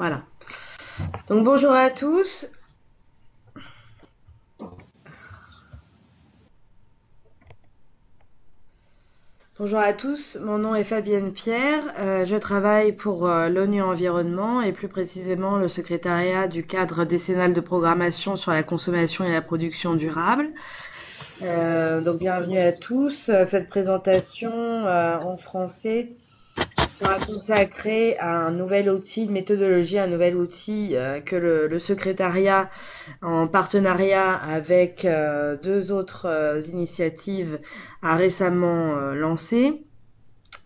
Voilà. Donc bonjour à tous. Bonjour à tous, mon nom est Fabienne Pierre, je travaille pour l'ONU Environnement et plus précisément le secrétariat du cadre décennal de programmation sur la consommation et la production durable. Donc bienvenue à tous. Cette présentation en français sera consacrée à un nouvel outil, une méthodologie, un nouvel outil que le secrétariat en partenariat avec deux autres initiatives a récemment lancé.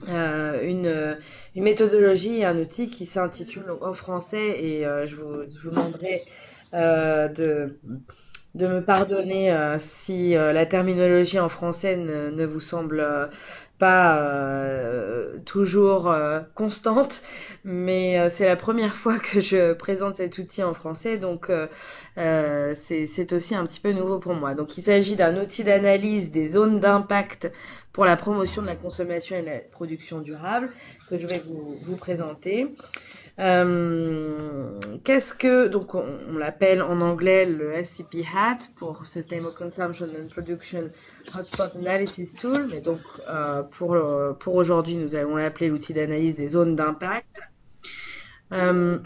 Une méthodologie et un outil qui s'intitule donc en français et je vous demanderai de me pardonner si la terminologie en français ne vous semble pas toujours constante, mais c'est la première fois que je présente cet outil en français, donc c'est aussi un petit peu nouveau pour moi. Donc il s'agit d'un outil d'analyse des zones d'impact pour la promotion de la consommation et de la production durable que je vais vous présenter. Qu'est-ce que donc on l'appelle en anglais le SCP HAT pour Sustainable Consumption and Production Hotspot Analysis Tool, mais donc pour aujourd'hui nous allons l'appeler l'outil d'analyse des zones d'impact. Euh,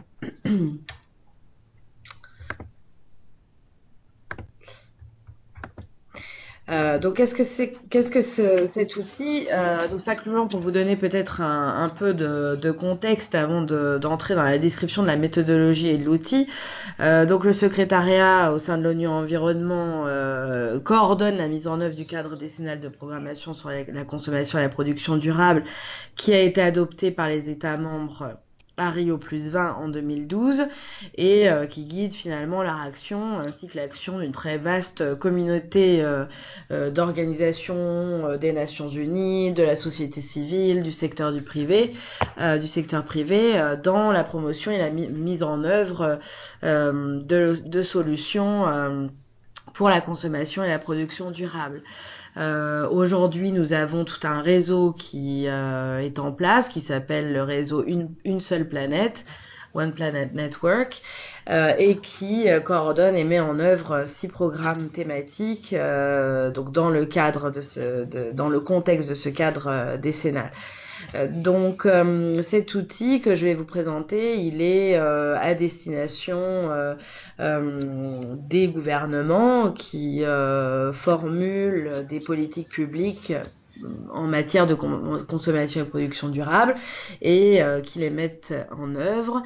donc cet outil? Donc simplement pour vous donner peut-être un peu de contexte avant d'entrer dans la description de la méthodologie et de l'outil. Donc le secrétariat au sein de l'ONU Environnement coordonne la mise en œuvre du cadre décennal de programmation sur la consommation et la production durable qui a été adopté par les États membres à Rio+20 en 2012 et qui guide finalement leur action ainsi que l'action d'une très vaste communauté d'organisations des Nations Unies, de la société civile, du secteur privé dans la promotion et la mise en œuvre de solutions pour la consommation et la production durable. Aujourd'hui, nous avons tout un réseau qui est en place, qui s'appelle le réseau Une seule planète, One Planet Network, et qui coordonne et met en œuvre 6 programmes thématiques, donc dans le cadre dans le contexte de ce cadre décennal. Donc cet outil que je vais vous présenter, il est à destination des gouvernements qui formulent des politiques publiques en matière de consommation et production durable et qui les mettent en œuvre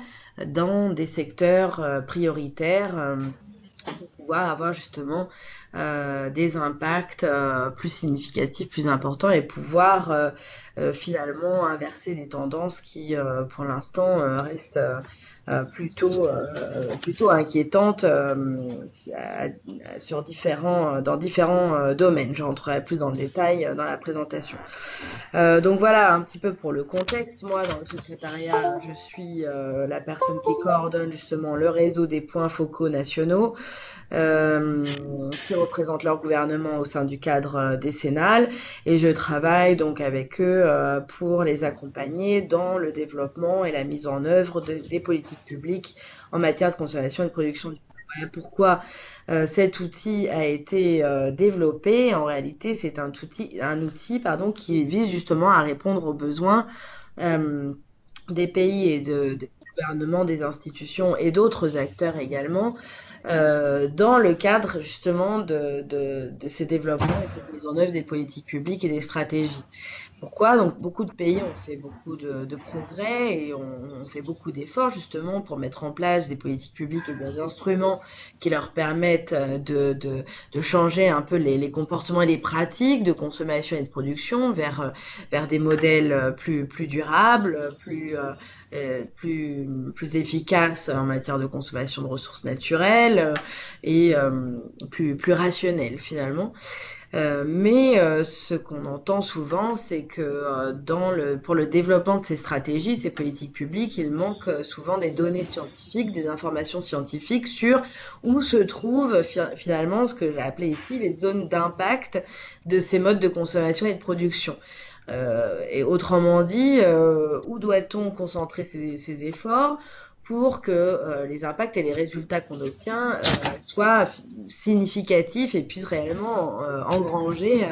dans des secteurs prioritaires pour pouvoir avoir justement des impacts plus significatifs, plus importants et pouvoir finalement inverser des tendances qui pour l'instant restent plutôt inquiétantes dans différents domaines. J'entrerai plus dans le détail dans la présentation. Donc voilà un petit peu pour le contexte. Moi, dans le secrétariat, je suis la personne qui coordonne justement le réseau des points focaux nationaux euh, qui représentent leur gouvernement au sein du cadre décennal et je travaille donc avec eux pour les accompagner dans le développement et la mise en œuvre des politiques publiques en matière de consommation et de production. Voilà pourquoi cet outil a été développé. En réalité, c'est un outil pardon, qui vise justement à répondre aux besoins euh, des pays et des gouvernements, des institutions et d'autres acteurs également, dans le cadre justement de ces développements et de cette mise en œuvre des politiques publiques et des stratégies. Pourquoi? Donc beaucoup de pays ont fait beaucoup de progrès et ont fait beaucoup d'efforts justement pour mettre en place des politiques publiques et des instruments qui leur permettent de changer un peu les comportements et les pratiques de consommation et de production vers des modèles plus durables, plus efficaces en matière de consommation de ressources naturelles et plus rationnels finalement. Mais ce qu'on entend souvent, c'est que pour le développement de ces stratégies, de ces politiques publiques, il manque souvent des données scientifiques, des informations scientifiques sur où se trouvent finalement ce que j'ai appelé ici les zones d'impact de ces modes de consommation et de production. Et autrement dit, où doit-on concentrer ces efforts? pour que les impacts et les résultats qu'on obtient soient significatifs et puissent réellement engranger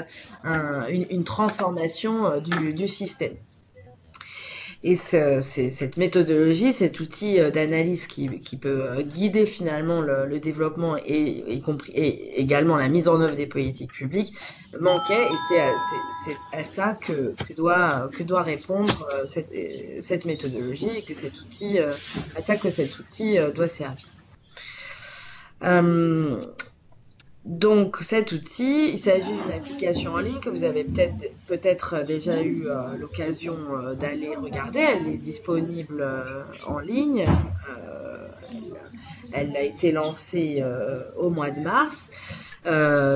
une transformation du système. Et cette méthodologie, cet outil d'analyse qui peut guider finalement le développement et également la mise en œuvre des politiques publiques manquait, et c'est à ça que doit répondre cette méthodologie, et que cet outil, à ça que cet outil doit servir. Donc cet outil, il s'agit d'une application en ligne que vous avez peut-être déjà eu l'occasion d'aller regarder. Elle est disponible en ligne. Elle a été lancée au mois de mars.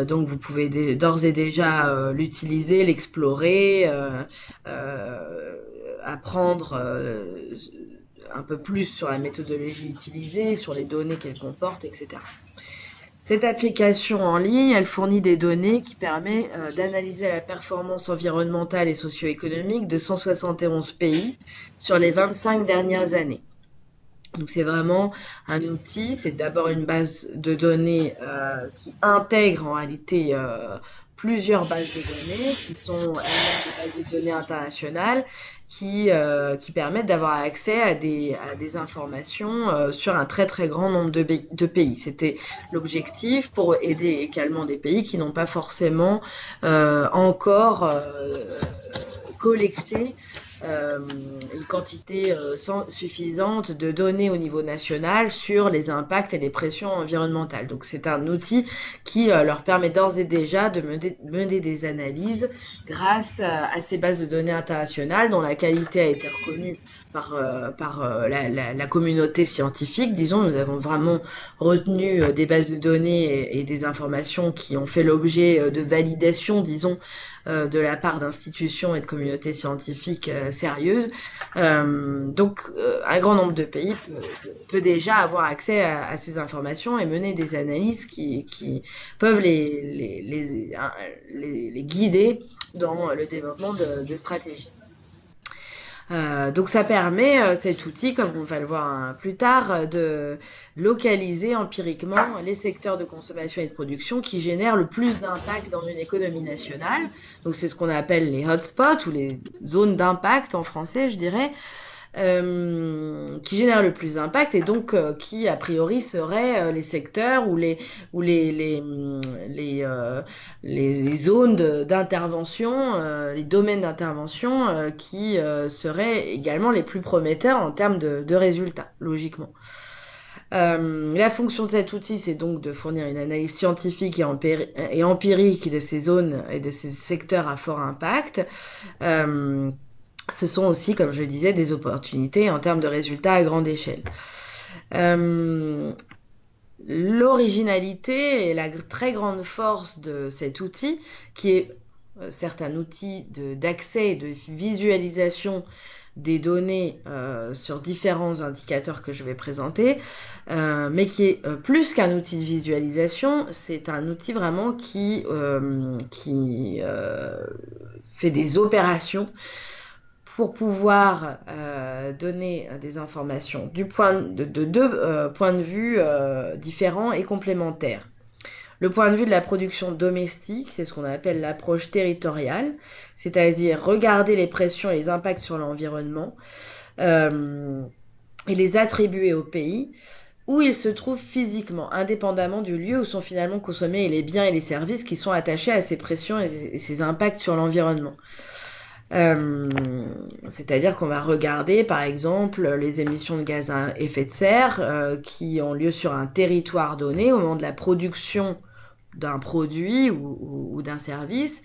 Donc vous pouvez d'ores et déjà l'utiliser, l'explorer, apprendre un peu plus sur la méthodologie utilisée, sur les données qu'elle comporte, etc. Cette application en ligne, elle fournit des données qui permettent d'analyser la performance environnementale et socio-économique de 171 pays sur les 25 dernières années. Donc c'est vraiment un outil, c'est d'abord une base de données qui intègre en réalité plusieurs bases de données qui sont elles-mêmes des bases de données internationales qui permettent d'avoir accès à des informations sur un très très grand nombre de pays. C'était l'objectif pour aider également des pays qui n'ont pas forcément encore collecté une quantité suffisante de données au niveau national sur les impacts et les pressions environnementales. Donc c'est un outil qui leur permet d'ores et déjà de mener des analyses grâce à ces bases de données internationales dont la qualité a été reconnue par la communauté scientifique. Disons, nous avons vraiment retenu des bases de données et des informations qui ont fait l'objet de validation, disons, de la part d'institutions et de communautés scientifiques sérieuses. Donc, un grand nombre de pays peut déjà avoir accès à ces informations et mener des analyses qui peuvent les guider dans le développement de stratégies. Donc ça permet, cet outil, comme on va le voir plus tard, de localiser empiriquement les secteurs de consommation et de production qui génèrent le plus d'impact dans une économie nationale. Donc c'est ce qu'on appelle les hotspots ou les zones d'impact en français, je dirais. Qui génèrent le plus d'impact et donc qui a priori seraient les secteurs ou les zones d'intervention, les domaines d'intervention qui seraient également les plus prometteurs en termes de résultats, logiquement. La fonction de cet outil, c'est donc de fournir une analyse scientifique et empirique de ces zones et de ces secteurs à fort impact. Ce sont aussi, comme je le disais, des opportunités en termes de résultats à grande échelle. L'originalité et la très grande force de cet outil, qui est certes un outil d'accès et de visualisation des données sur différents indicateurs que je vais présenter, mais qui est plus qu'un outil de visualisation, c'est un outil vraiment qui fait des opérations pour pouvoir donner des informations de deux points de vue différents et complémentaires. Le point de vue de la production domestique, c'est ce qu'on appelle l'approche territoriale, c'est-à-dire regarder les pressions et les impacts sur l'environnement et les attribuer au pays où ils se trouvent physiquement, indépendamment du lieu où sont finalement consommés les biens et les services qui sont attachés à ces pressions et ces impacts sur l'environnement. C'est-à-dire qu'on va regarder par exemple les émissions de gaz à effet de serre qui ont lieu sur un territoire donné au moment de la production d'un produit ou d'un service,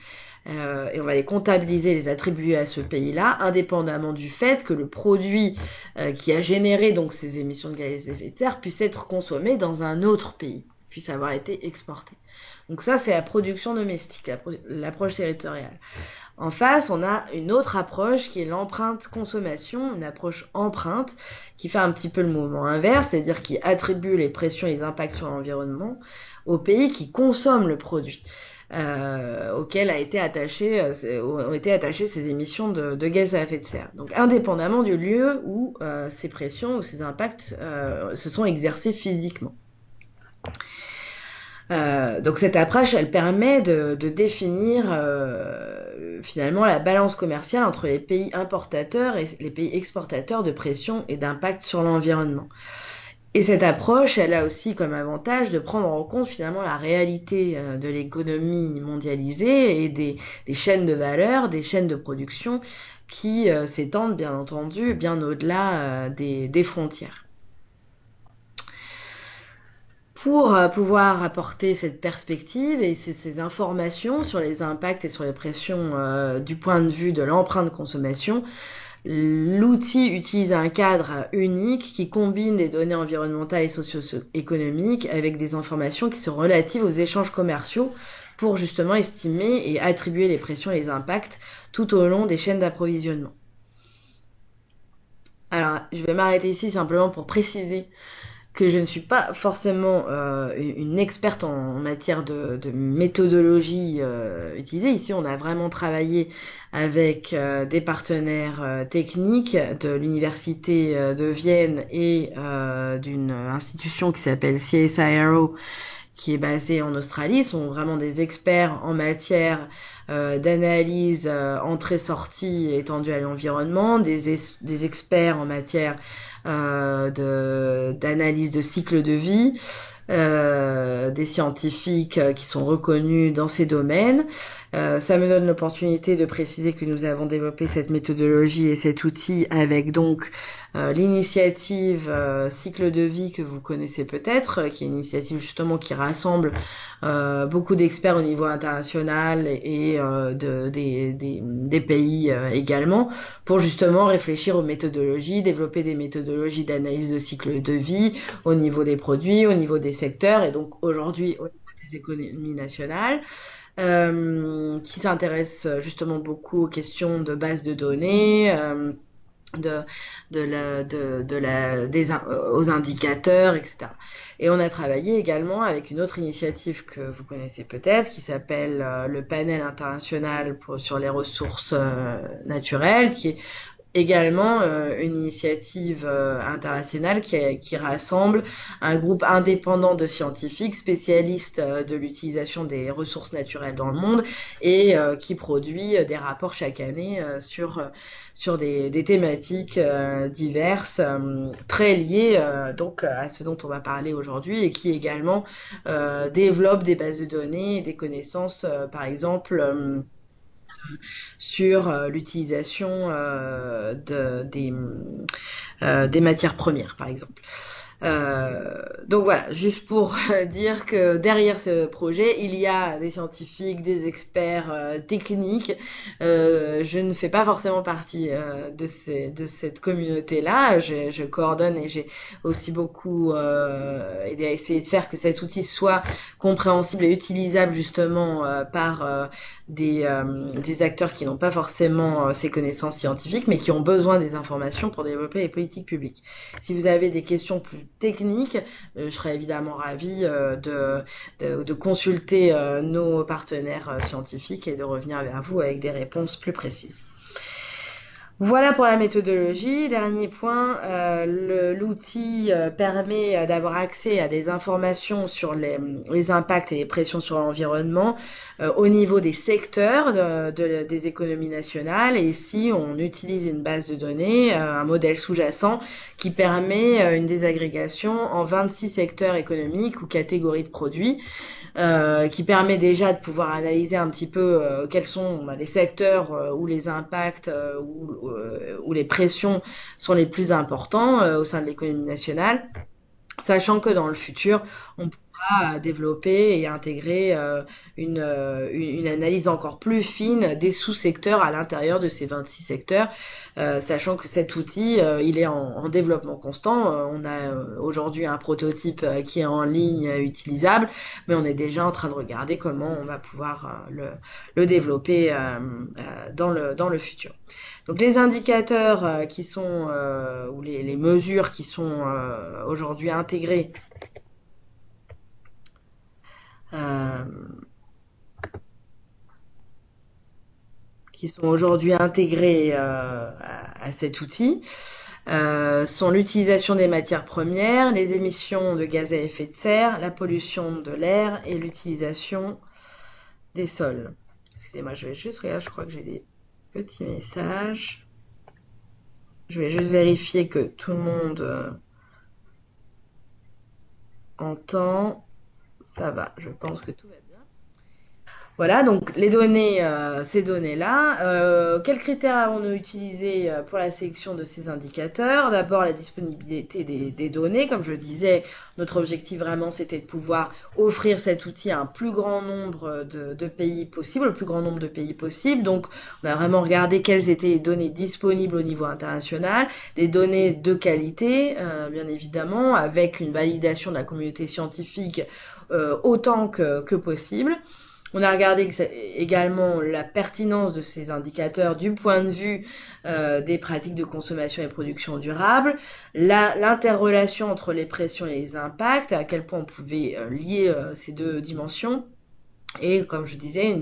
et on va les comptabiliser, les attribuer à ce pays-là, indépendamment du fait que le produit qui a généré donc ces émissions de gaz à effet de serre puisse être consommé dans un autre pays, puisse avoir été exporté. Donc ça, c'est la production domestique, l'approche territoriale. En face, on a une autre approche qui est l'empreinte consommation, une approche empreinte qui fait un petit peu le mouvement inverse, c'est-à-dire qui attribue les pressions et les impacts sur l'environnement aux pays qui consomment le produit. auxquelles ont été attachées ces émissions de gaz à effet de serre. Donc indépendamment du lieu où ces pressions ou ces impacts se sont exercés physiquement. Donc cette approche, elle permet de définir finalement la balance commerciale entre les pays importateurs et les pays exportateurs de pression et d'impact sur l'environnement. Et cette approche, elle a aussi comme avantage de prendre en compte finalement la réalité de l'économie mondialisée et des chaînes de valeur, des chaînes de production qui s'étendent bien entendu bien au-delà des frontières. Pour pouvoir apporter cette perspective et ces informations sur les impacts et sur les pressions du point de vue de l'empreinte consommation, l'outil utilise un cadre unique qui combine des données environnementales et socio-économiques avec des informations qui sont relatives aux échanges commerciaux pour justement estimer et attribuer les pressions et les impacts tout au long des chaînes d'approvisionnement. Alors, je vais m'arrêter ici simplement pour préciser que je ne suis pas forcément une experte en matière de méthodologie utilisée. Ici, on a vraiment travaillé avec des partenaires techniques de l'université de Vienne et d'une institution qui s'appelle CSIRO, qui est basée en Australie. Ils sont vraiment des experts en matière d'analyse entrée-sortie étendue à l'environnement, des experts en matière d'analyse de cycle de vie, des scientifiques qui sont reconnus dans ces domaines. Ça me donne l'opportunité de préciser que nous avons développé cette méthodologie et cet outil avec donc l'initiative cycle de vie que vous connaissez peut-être, qui est une initiative justement qui rassemble beaucoup d'experts au niveau international et des pays également, pour justement réfléchir aux méthodologies, développer des méthodologies d'analyse de cycle de vie au niveau des produits, au niveau des secteurs et donc aujourd'hui au niveau des économies nationales. Qui s'intéresse justement beaucoup aux questions de base de données, aux indicateurs, etc. Et on a travaillé également avec une autre initiative que vous connaissez peut-être, qui s'appelle le panel international sur les ressources naturelles, qui est également une initiative internationale qui rassemble un groupe indépendant de scientifiques spécialistes de l'utilisation des ressources naturelles dans le monde et qui produit des rapports chaque année sur des thématiques diverses très liées donc à ce dont on va parler aujourd'hui et qui également développe des bases de données et des connaissances par exemple sur l'utilisation des matières premières, par exemple. Donc voilà, juste pour dire que derrière ce projet, il y a des scientifiques, des experts techniques. Je ne fais pas forcément partie de cette communauté-là. Je coordonne et j'ai aussi beaucoup aidé à essayer de faire que cet outil soit compréhensible et utilisable justement par des acteurs qui n'ont pas forcément ces connaissances scientifiques, mais qui ont besoin des informations pour développer les politiques publiques. Si vous avez des questions plus techniques, je serais évidemment ravie de consulter nos partenaires scientifiques et de revenir vers vous avec des réponses plus précises. Voilà pour la méthodologie. Dernier point, l'outil permet d'avoir accès à des informations sur les impacts et les pressions sur l'environnement au niveau des secteurs des économies nationales. Et ici, on utilise une base de données, un modèle sous-jacent qui permet une désagrégation en 26 secteurs économiques ou catégories de produits. Qui permet déjà de pouvoir analyser un petit peu quels sont les secteurs où les impacts où les pressions sont les plus importants au sein de l'économie nationale, sachant que dans le futur, on pourra développer et intégrer une analyse encore plus fine des sous-secteurs à l'intérieur de ces 26 secteurs, sachant que cet outil, il est en développement constant. On a aujourd'hui un prototype qui est en ligne utilisable, mais on est déjà en train de regarder comment on va pouvoir le développer dans le futur. Donc les indicateurs qui sont ou les mesures qui sont aujourd'hui intégrées qui sont aujourd'hui intégrés à cet outil sont l'utilisation des matières premières, les émissions de gaz à effet de serre, la pollution de l'air et l'utilisation des sols. Excusez-moi, je vais juste regarder, je crois que j'ai des petits messages. Je vais juste vérifier que tout le monde entend. Ça va, je pense que tout va bien. Voilà, donc les données, ces données-là. Quels critères avons-nous utilisés pour la sélection de ces indicateurs? D'abord, la disponibilité des données. Comme je le disais, notre objectif vraiment, c'était de pouvoir offrir cet outil à un plus grand nombre de pays possible, le plus grand nombre de pays possible. Donc, on a vraiment regardé quelles étaient les données disponibles au niveau international, des données de qualité, bien évidemment, avec une validation de la communauté scientifique autant que possible. On a regardé également la pertinence de ces indicateurs du point de vue des pratiques de consommation et production durable, l'interrelation entre les pressions et les impacts, à quel point on pouvait lier ces deux dimensions, et comme je disais,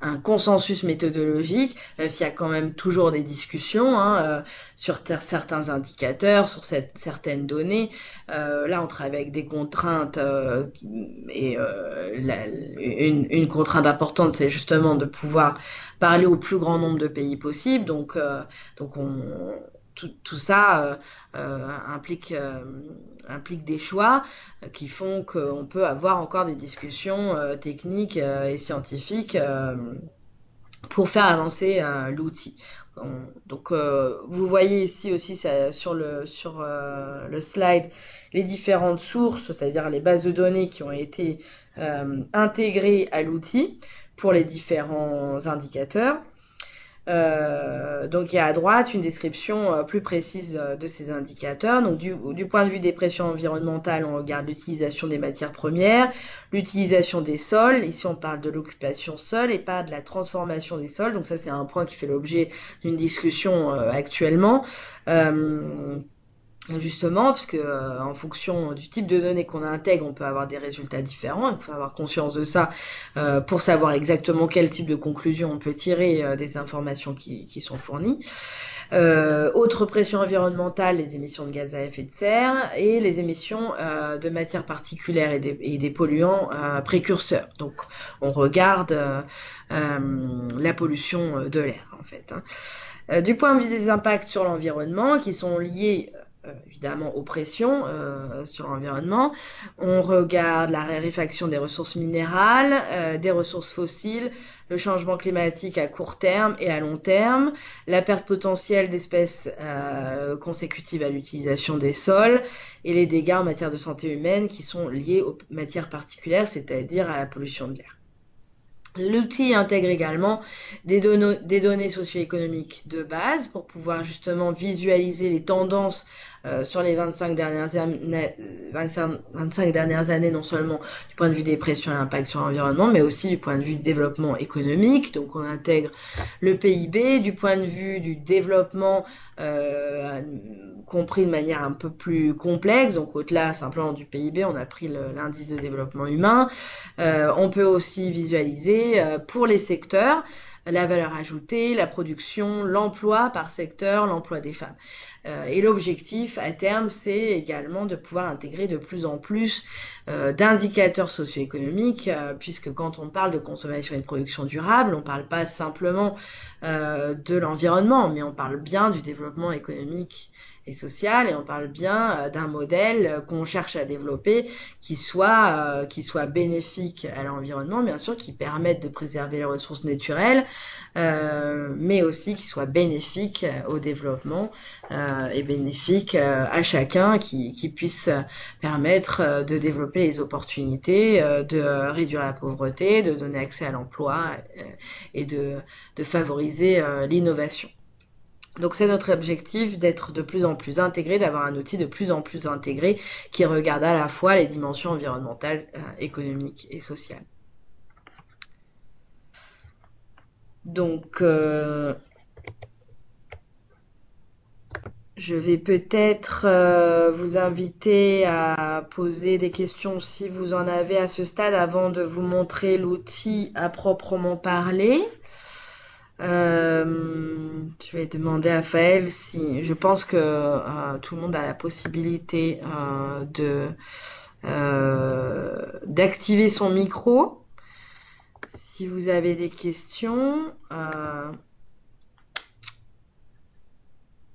un consensus méthodologique, même s'il y a quand même toujours des discussions sur certains indicateurs, sur certaines données. Là, on travaille avec des contraintes et une contrainte importante, c'est justement de pouvoir parler au plus grand nombre de pays possible. Donc tout ça implique des choix qui font qu'on peut avoir encore des discussions techniques et scientifiques pour faire avancer l'outil. Donc vous voyez ici aussi sur le slide les différentes sources, c'est-à-dire les bases de données qui ont été intégrées à l'outil pour les différents indicateurs. Donc il y a à droite une description plus précise de ces indicateurs. Donc du point de vue des pressions environnementales, on regarde l'utilisation des matières premières, l'utilisation des sols. Ici on parle de l'occupation sol et pas de la transformation des sols. Donc ça c'est un point qui fait l'objet d'une discussion actuellement. Justement, parce que en fonction du type de données qu'on intègre, on peut avoir des résultats différents. Il faut avoir conscience de ça pour savoir exactement quel type de conclusion on peut tirer des informations qui sont fournies. Autre pression environnementale, les émissions de gaz à effet de serre et les émissions de matières particulières et des polluants précurseurs. Donc, on regarde la pollution de l'air, en fait. Du point de vue des impacts sur l'environnement, qui sont liés évidemment aux pressions sur l'environnement. On regarde la raréfaction des ressources minérales, des ressources fossiles, le changement climatique à court terme et à long terme, la perte potentielle d'espèces consécutive à l'utilisation des sols et les dégâts en matière de santé humaine qui sont liés aux matières particulières, c'est-à-dire à la pollution de l'air. L'outil intègre également des données socio-économiques de base pour pouvoir justement visualiser les tendances sur les 25 dernières années, non seulement du point de vue des pressions et impacts sur l'environnement, mais aussi du point de vue du développement économique. Donc on intègre le PIB, du point de vue du développement compris de manière un peu plus complexe. Donc au-delà simplement du PIB, on a pris l'indice de développement humain. On peut aussi visualiser pour les secteurs la valeur ajoutée, la production, l'emploi par secteur, l'emploi des femmes. Et l'objectif à terme, c'est également de pouvoir intégrer de plus en plus d'indicateurs socio-économiques, puisque quand on parle de consommation et de production durable, on ne parle pas simplement de l'environnement, mais on parle bien du développement économique et social, et on parle bien d'un modèle qu'on cherche à développer qui soit bénéfique à l'environnement, bien sûr, qui permette de préserver les ressources naturelles, mais aussi qui soit bénéfique au développement et bénéfique à chacun, qui puisse permettre de développer les opportunités, de réduire la pauvreté, de donner accès à l'emploi et de favoriser l'innovation. Donc c'est notre objectif d'être de plus en plus intégré, d'avoir un outil de plus en plus intégré qui regarde à la fois les dimensions environnementales, économiques et sociales. Donc je vais peut-être vous inviter à poser des questions si vous en avez à ce stade avant de vous montrer l'outil à proprement parler. Je vais demander à Faël si je pense que tout le monde a la possibilité d'activer son micro. Si vous avez des questions,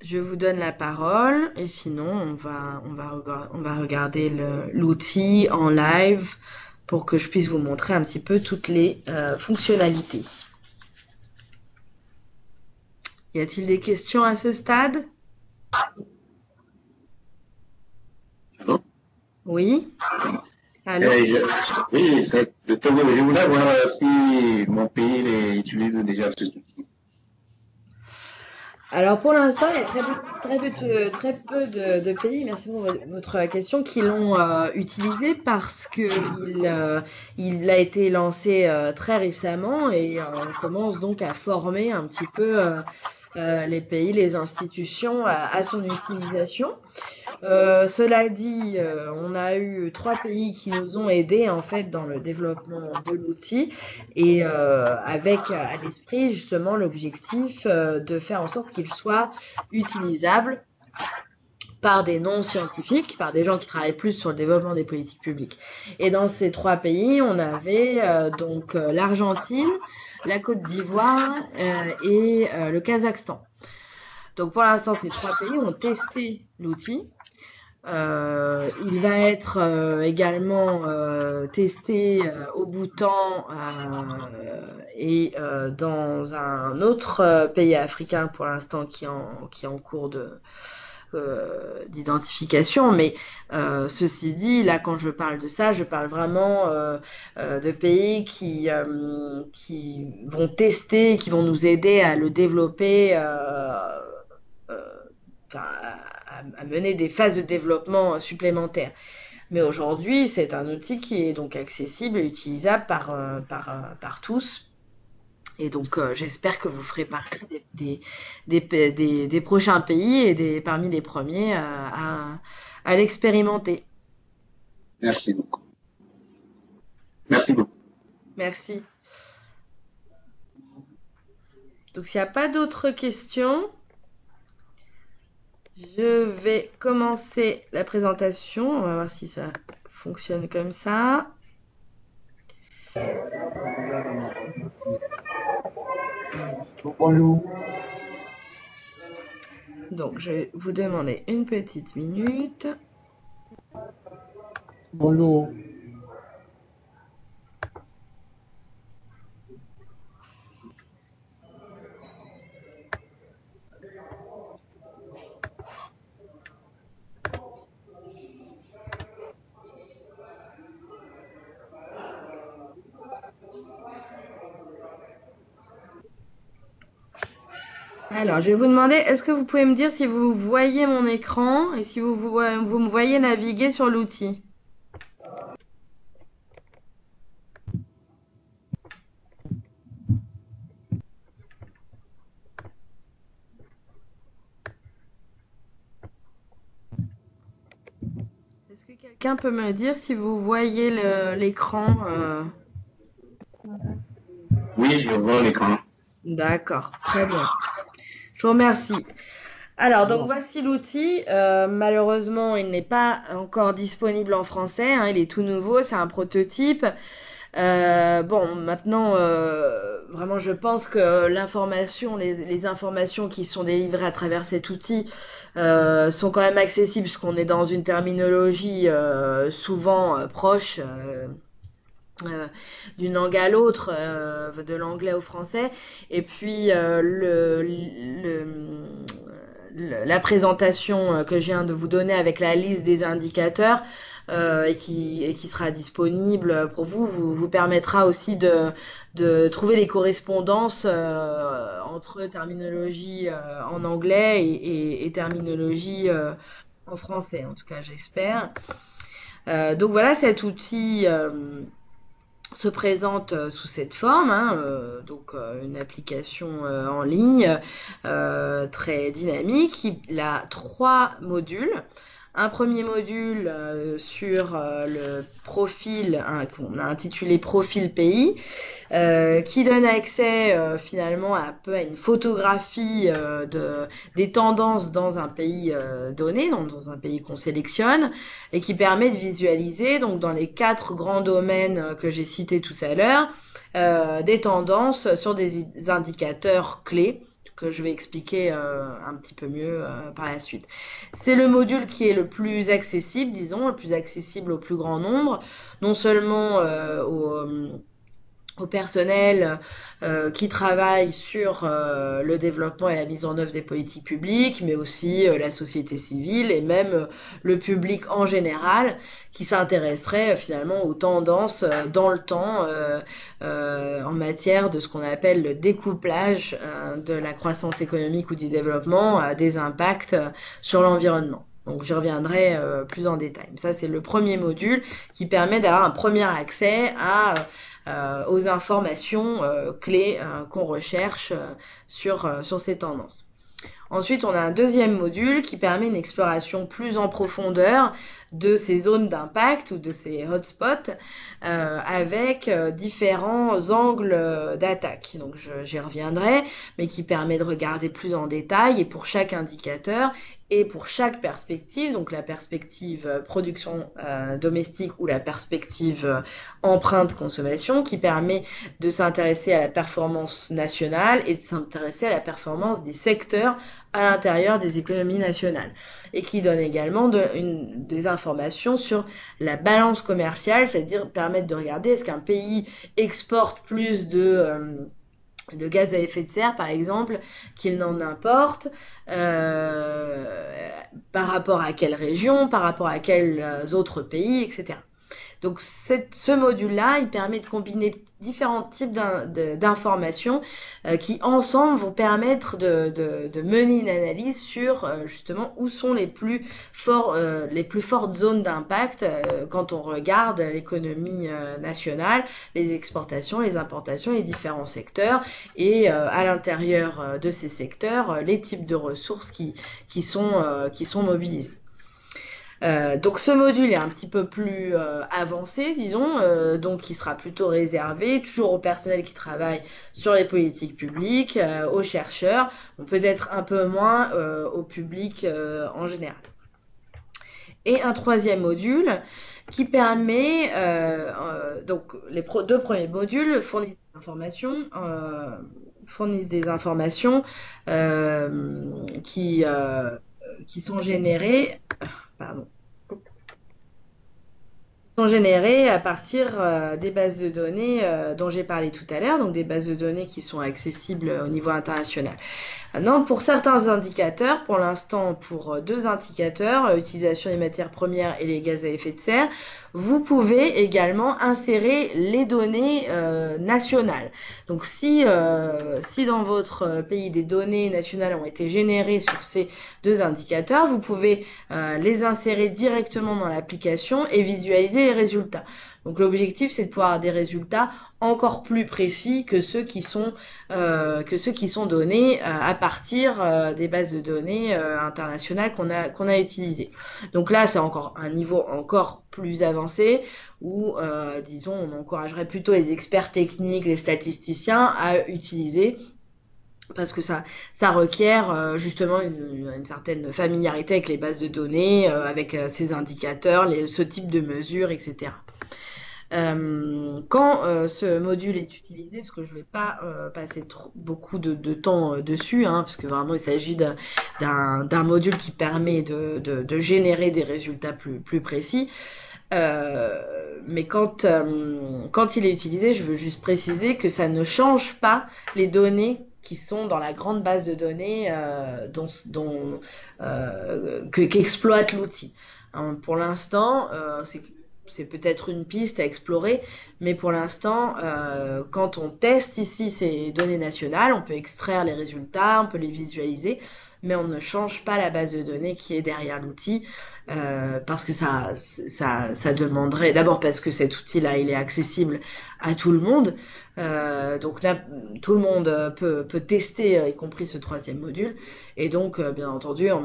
je vous donne la parole et sinon on va regarder l'outil en live pour que je puisse vous montrer un petit peu toutes les fonctionnalités. Y a-t-il des questions à ce stade? Allô? Oui? Allô? Oui, c'est le Togo. Je voulais voir si mon pays utilise déjà ce outil. Alors pour l'instant, il y a très peu de pays, merci pour votre question, qui l'ont utilisé parce que il a été lancé très récemment et on commence donc à former un petit peu les pays, les institutions à son utilisation. Cela dit, on a eu 3 pays qui nous ont aidés en fait dans le développement de l'outil et avec à l'esprit justement l'objectif de faire en sorte qu'il soit utilisable par des non-scientifiques, par des gens qui travaillent plus sur le développement des politiques publiques. Et dans ces 3 pays, on avait donc l'Argentine, la Côte d'Ivoire et le Kazakhstan. Donc pour l'instant, ces 3 pays ont testé l'outil. Il va être également testé au Bhoutan et dans un autre pays africain pour l'instant qui est en cours d'identification. Mais ceci dit, là quand je parle de ça, je parle vraiment de pays qui vont tester, qui vont nous aider à le développer. À mener des phases de développement supplémentaires. Mais aujourd'hui, c'est un outil qui est donc accessible et utilisable par tous. Et donc, j'espère que vous ferez partie des prochains pays et parmi les premiers à l'expérimenter. Merci beaucoup. Merci beaucoup. Merci. Donc, s'il n'y a pas d'autres questions, je vais commencer la présentation. On va voir si ça fonctionne comme ça. Bonjour. Donc, je vais vous demander une petite minute. Bonjour. Alors, je vais vous demander, est-ce que vous pouvez me dire si vous voyez mon écran et si vous me voyez naviguer sur l'outil? Est-ce que quelqu'un peut me dire si vous voyez l'écran Oui, je vois l'écran. D'accord, très bien. Je vous remercie. Alors, donc voici l'outil. Malheureusement, il n'est pas encore disponible en français, hein, il est tout nouveau, c'est un prototype. Bon, maintenant, vraiment, je pense que les informations qui sont délivrées à travers cet outil sont quand même accessibles, puisqu'on est dans une terminologie souvent proche. D'une langue à l'autre, de l'anglais au français, et puis la présentation que je viens de vous donner avec la liste des indicateurs et qui sera disponible pour vous permettra aussi de trouver les correspondances entre terminologie en anglais et terminologie en français, en tout cas j'espère. Donc voilà, cet outil se présente sous cette forme, hein, donc une application en ligne très dynamique. Il a 3 modules. un premier module sur le profil, qu'on a intitulé Profil pays, qui donne accès finalement un peu à une photographie des tendances dans un pays donné, dans un pays qu'on sélectionne, et qui permet de visualiser, donc dans les 4 grands domaines que j'ai cités tout à l'heure, des tendances sur des indicateurs clés que je vais expliquer un petit peu mieux par la suite. C'est le module qui est le plus accessible, disons, le plus accessible au plus grand nombre, non seulement au personnel qui travaille sur le développement et la mise en œuvre des politiques publiques, mais aussi la société civile et même le public en général qui s'intéresserait finalement aux tendances dans le temps en matière de ce qu'on appelle le découplage de la croissance économique ou du développement des impacts sur l'environnement. Donc j'y reviendrai plus en détail. Ça c'est le premier module qui permet d'avoir un premier accès aux informations clés qu'on recherche sur ces tendances. Ensuite, on a un deuxième module qui permet une exploration plus en profondeur de ces zones d'impact ou de ces hotspots avec différents angles d'attaque. Donc j'y reviendrai, mais qui permet de regarder plus en détail et pour chaque indicateur et pour chaque perspective, donc la perspective production domestique ou la perspective empreinte consommation, qui permet de s'intéresser à la performance nationale et de s'intéresser à la performance des secteurs à l'intérieur des économies nationales et qui donne également des informations sur la balance commerciale, c'est-à-dire permettre de regarder est-ce qu'un pays exporte plus de gaz à effet de serre, par exemple, qu'il n'en importe, par rapport à quelle région, par rapport à quels autres pays, etc. Donc ce module-là, il permet de combiner différents types d'informations qui ensemble vont permettre de mener une analyse sur justement où sont les plus fortes zones d'impact quand on regarde l'économie nationale, les exportations, les importations, les différents secteurs et à l'intérieur de ces secteurs les types de ressources qui sont mobilisées. Donc ce module est un petit peu plus avancé, disons, donc qui sera plutôt réservé toujours au personnel qui travaille sur les politiques publiques, aux chercheurs, peut-être un peu moins au public en général. Et un troisième module qui permet, donc les deux premiers modules fournissent des informations qui sont générées à partir des bases de données dont j'ai parlé tout à l'heure, donc des bases de données qui sont accessibles au niveau international. Maintenant, pour certains indicateurs, pour l'instant pour 2 indicateurs, utilisation des matières premières et les gaz à effet de serre, vous pouvez également insérer les données nationales. Donc si dans votre pays des données nationales ont été générées sur ces 2 indicateurs, vous pouvez les insérer directement dans l'application et visualiser les résultats. Donc l'objectif, c'est de pouvoir avoir des résultats encore plus précis que ceux qui sont donnés à partir des bases de données internationales qu'on a utilisées. Donc là, c'est encore un niveau encore plus avancé où, disons, on encouragerait plutôt les experts techniques, les statisticiens à utiliser parce que ça requiert justement une certaine familiarité avec les bases de données, avec ces indicateurs, ce type de mesures, etc. Quand ce module est utilisé, parce que je ne vais pas passer beaucoup de temps dessus, parce que vraiment il s'agit d'un module qui permet de générer des résultats plus précis. Mais quand il est utilisé, je veux juste préciser que ça ne change pas les données qui sont dans la grande base de données qu'exploite l'outil. Pour l'instant, c'est peut-être une piste à explorer, mais pour l'instant, quand on teste ici ces données nationales, on peut extraire les résultats, on peut les visualiser, mais on ne change pas la base de données qui est derrière l'outil. parce que ça demanderait, d'abord parce que cet outil-là, il est accessible à tout le monde. Donc là, tout le monde peut tester, y compris ce troisième module. Et donc, bien entendu, en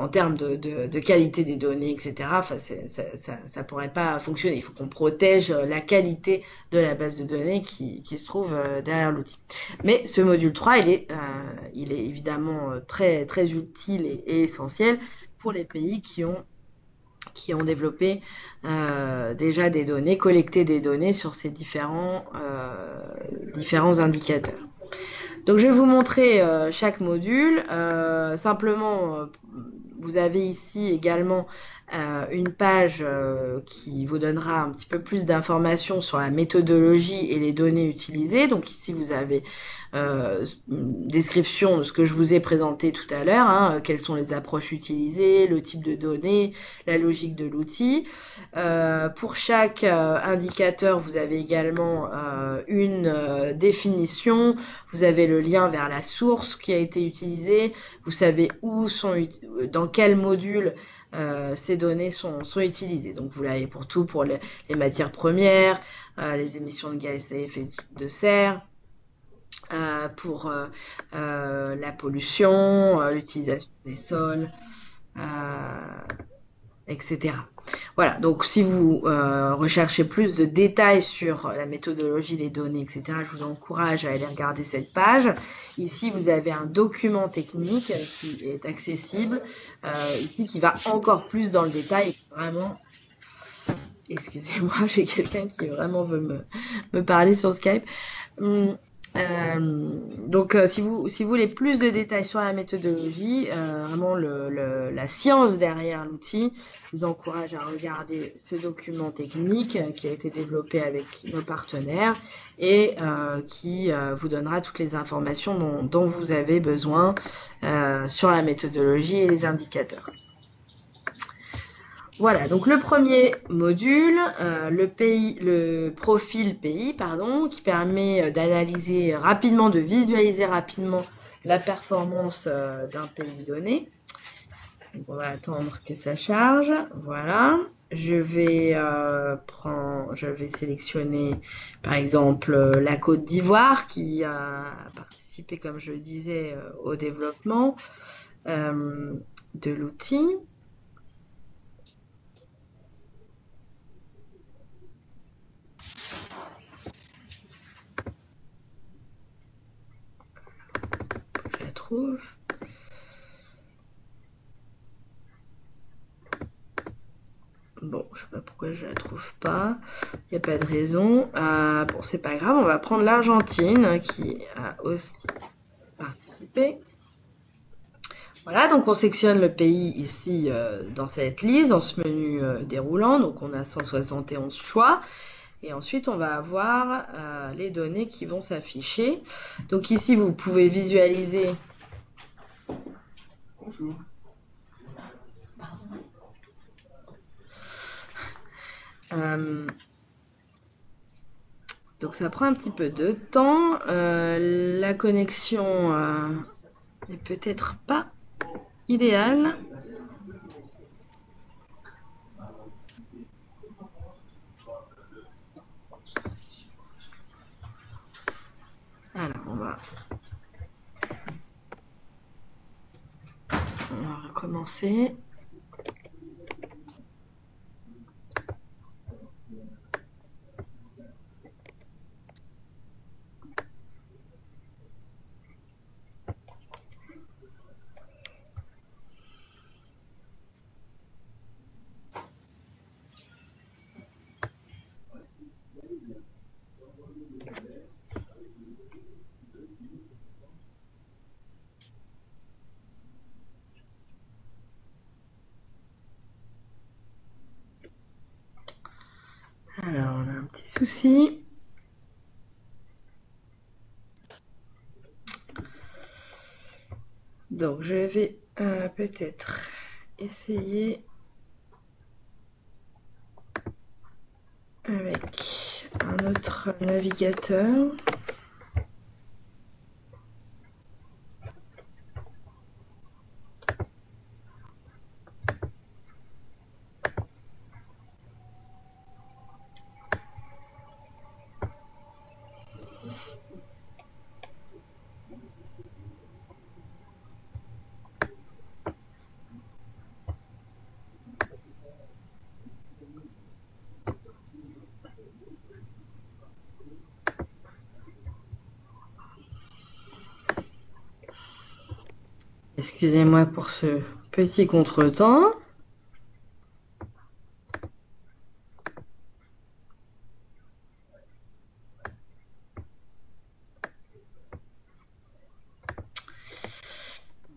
termes de qualité des données, etc., enfin, ça pourrait pas fonctionner. Il faut qu'on protège la qualité de la base de données qui se trouve derrière l'outil. Mais ce module 3, il est évidemment très, très utile et essentiel pour les pays qui ont développé déjà des données, collecté des données sur ces différents indicateurs. Donc je vais vous montrer chaque module. Simplement, vous avez ici également une page qui vous donnera un petit peu plus d'informations sur la méthodologie et les données utilisées. Donc ici, vous avez une description de ce que je vous ai présenté tout à l'heure, hein, quelles sont les approches utilisées, le type de données, la logique de l'outil. Pour chaque indicateur, vous avez également une définition, vous avez le lien vers la source qui a été utilisée, vous savez dans quel module ces données sont utilisées. Donc vous l'avez pour tout, pour les matières premières, les émissions de gaz à effet de serre, pour la pollution, l'utilisation des sols, etc. Voilà, donc si vous recherchez plus de détails sur la méthodologie, les données, etc., je vous encourage à aller regarder cette page. Ici, vous avez un document technique qui est accessible, ici qui va encore plus dans le détail. Vraiment, excusez-moi, j'ai quelqu'un qui vraiment veut me parler sur Skype. Donc, si vous voulez plus de détails sur la méthodologie, vraiment la science derrière l'outil, je vous encourage à regarder ce document technique qui a été développé avec nos partenaires et qui vous donnera toutes les informations dont vous avez besoin sur la méthodologie et les indicateurs. Voilà, donc le premier module, le profil pays, pardon, qui permet d'analyser rapidement, de visualiser rapidement la performance d'un pays donné. Donc on va attendre que ça charge. Voilà. Je vais sélectionner par exemple la Côte d'Ivoire qui a participé, comme je le disais, au développement de l'outil. Je la trouve. Bon, je sais pas pourquoi je la trouve pas. Il n'y a pas de raison. Bon, c'est pas grave. On va prendre l'Argentine qui a aussi participé. Voilà, donc on sectionne le pays ici dans cette liste, dans ce menu déroulant. Donc on a 171 choix. Et ensuite, on va avoir les données qui vont s'afficher. Donc ici, vous pouvez visualiser. Bonjour. Donc ça prend un petit peu de temps. La connexion n'est peut-être pas idéale. Alors on va recommencer. Alors, on a un petit souci. Donc, je vais peut-être essayer avec un autre navigateur. Excusez-moi pour ce petit contretemps.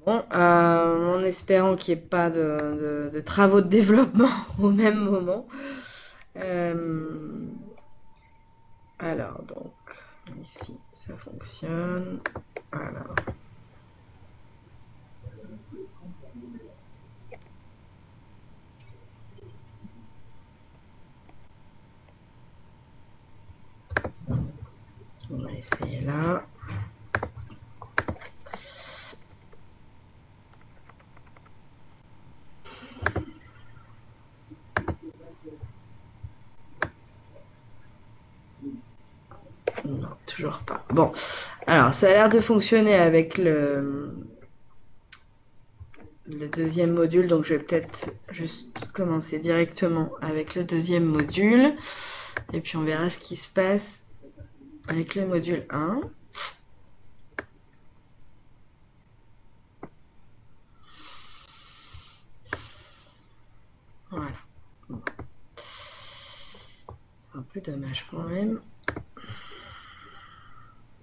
Bon, en espérant qu'il n'y ait pas de travaux de développement au même moment. Alors, donc, ici, ça fonctionne. Voilà. On va essayer là. Non, toujours pas. Bon, alors ça a l'air de fonctionner avec le deuxième module, donc je vais peut-être juste commencer directement avec le deuxième module, et puis on verra ce qui se passe avec le module 1. Voilà. Bon. C'est un peu dommage quand même.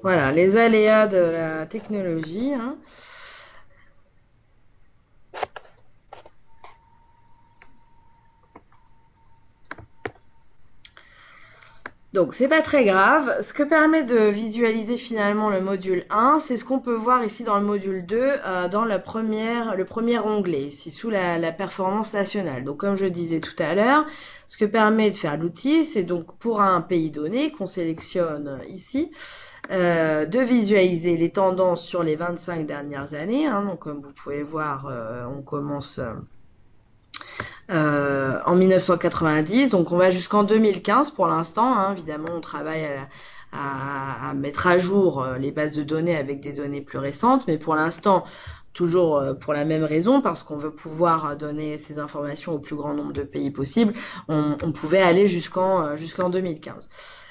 Voilà, les aléas de la technologie. Hein. Donc c'est pas très grave. Ce que permet de visualiser finalement le module 1, c'est ce qu'on peut voir ici dans le module 2, dans le premier onglet, ici sous la performance nationale. Donc comme je disais tout à l'heure, ce que permet de faire l'outil, c'est donc pour un pays donné qu'on sélectionne ici, de visualiser les tendances sur les 25 dernières années. Hein. Donc comme vous pouvez voir, on commence en 1990, donc on va jusqu'en 2015 pour l'instant. Hein. Évidemment, on travaille à mettre à jour les bases de données avec des données plus récentes, mais pour l'instant, toujours pour la même raison, parce qu'on veut pouvoir donner ces informations au plus grand nombre de pays possible, on pouvait aller jusqu'en 2015.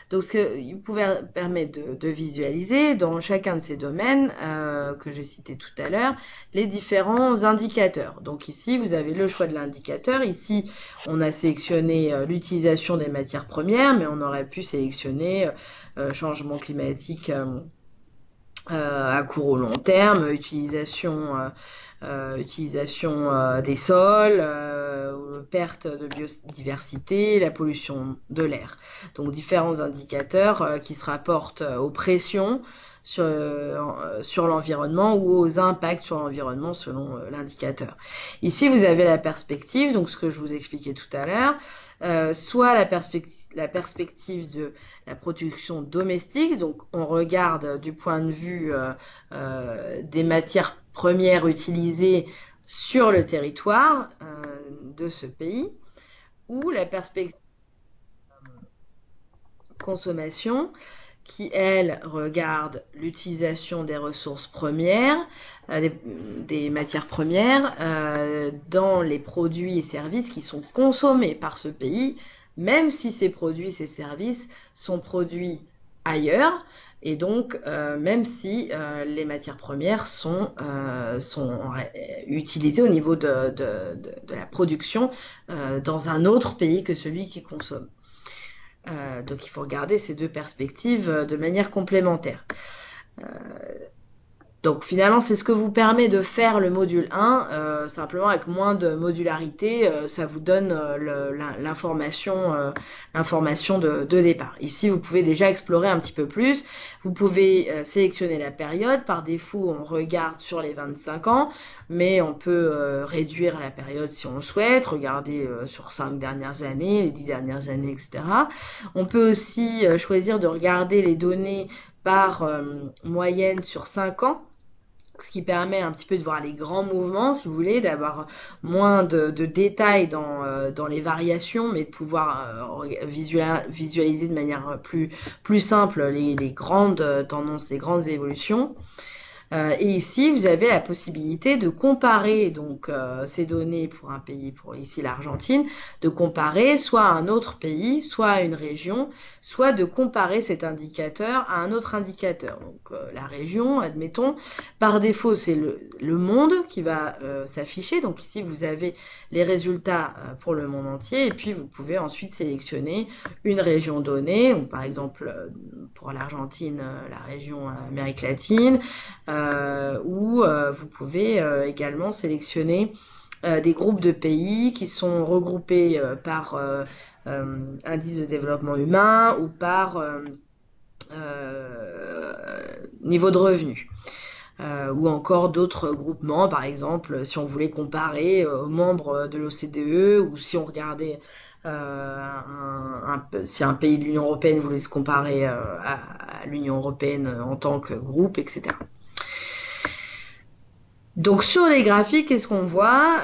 Donc, il pouvait permettre de visualiser dans chacun de ces domaines que j'ai cités tout à l'heure les différents indicateurs. Donc ici, vous avez le choix de l'indicateur. Ici, on a sélectionné l'utilisation des matières premières, mais on aurait pu sélectionner changement climatique à court ou long terme, utilisation des sols, perte de biodiversité, la pollution de l'air. Donc différents indicateurs qui se rapportent aux pressions sur l'environnement ou aux impacts sur l'environnement selon l'indicateur. Ici, vous avez la perspective, donc ce que je vous expliquais tout à l'heure, soit la perspective de la production domestique, donc on regarde du point de vue des matières premières utilisées sur le territoire de ce pays, ou la perspective consommation qui, elle, regarde l'utilisation des ressources premières, des matières premières, dans les produits et services qui sont consommés par ce pays, même si ces produits et ces services sont produits ailleurs, et donc même si les matières premières sont utilisées au niveau de la production dans un autre pays que celui qui consomme. Donc il faut regarder ces deux perspectives de manière complémentaire. Donc finalement, c'est ce que vous permet de faire le module 1, simplement avec moins de modularité, ça vous donne l'information de départ. Ici, vous pouvez déjà explorer un petit peu plus. Vous pouvez sélectionner la période. Par défaut, on regarde sur les 25 ans, mais on peut réduire la période si on le souhaite, regarder sur 5 dernières années, les 10 dernières années, etc. On peut aussi choisir de regarder les données par moyenne sur 5 ans, ce qui permet un petit peu de voir les grands mouvements, si vous voulez, d'avoir moins de détails dans les variations, mais de pouvoir visualiser de manière plus simple les grandes tendances, les grandes évolutions. Et ici, vous avez la possibilité de comparer donc ces données pour un pays, pour ici l'Argentine, de comparer soit à un autre pays, soit à une région, soit de comparer cet indicateur à un autre indicateur. Donc la région, admettons, par défaut, c'est le monde qui va s'afficher. Donc ici, vous avez les résultats pour le monde entier, et puis vous pouvez ensuite sélectionner une région donnée, donc par exemple pour l'Argentine, la région Amérique latine, ou vous pouvez également sélectionner des groupes de pays qui sont regroupés par indice de développement humain ou par niveau de revenu. Ou encore d'autres groupements, par exemple, si on voulait comparer aux membres de l'OCDE ou si on regardait si un pays de l'Union européenne voulait se comparer à l'Union européenne en tant que groupe, etc. Donc sur les graphiques, qu'est-ce qu'on voit?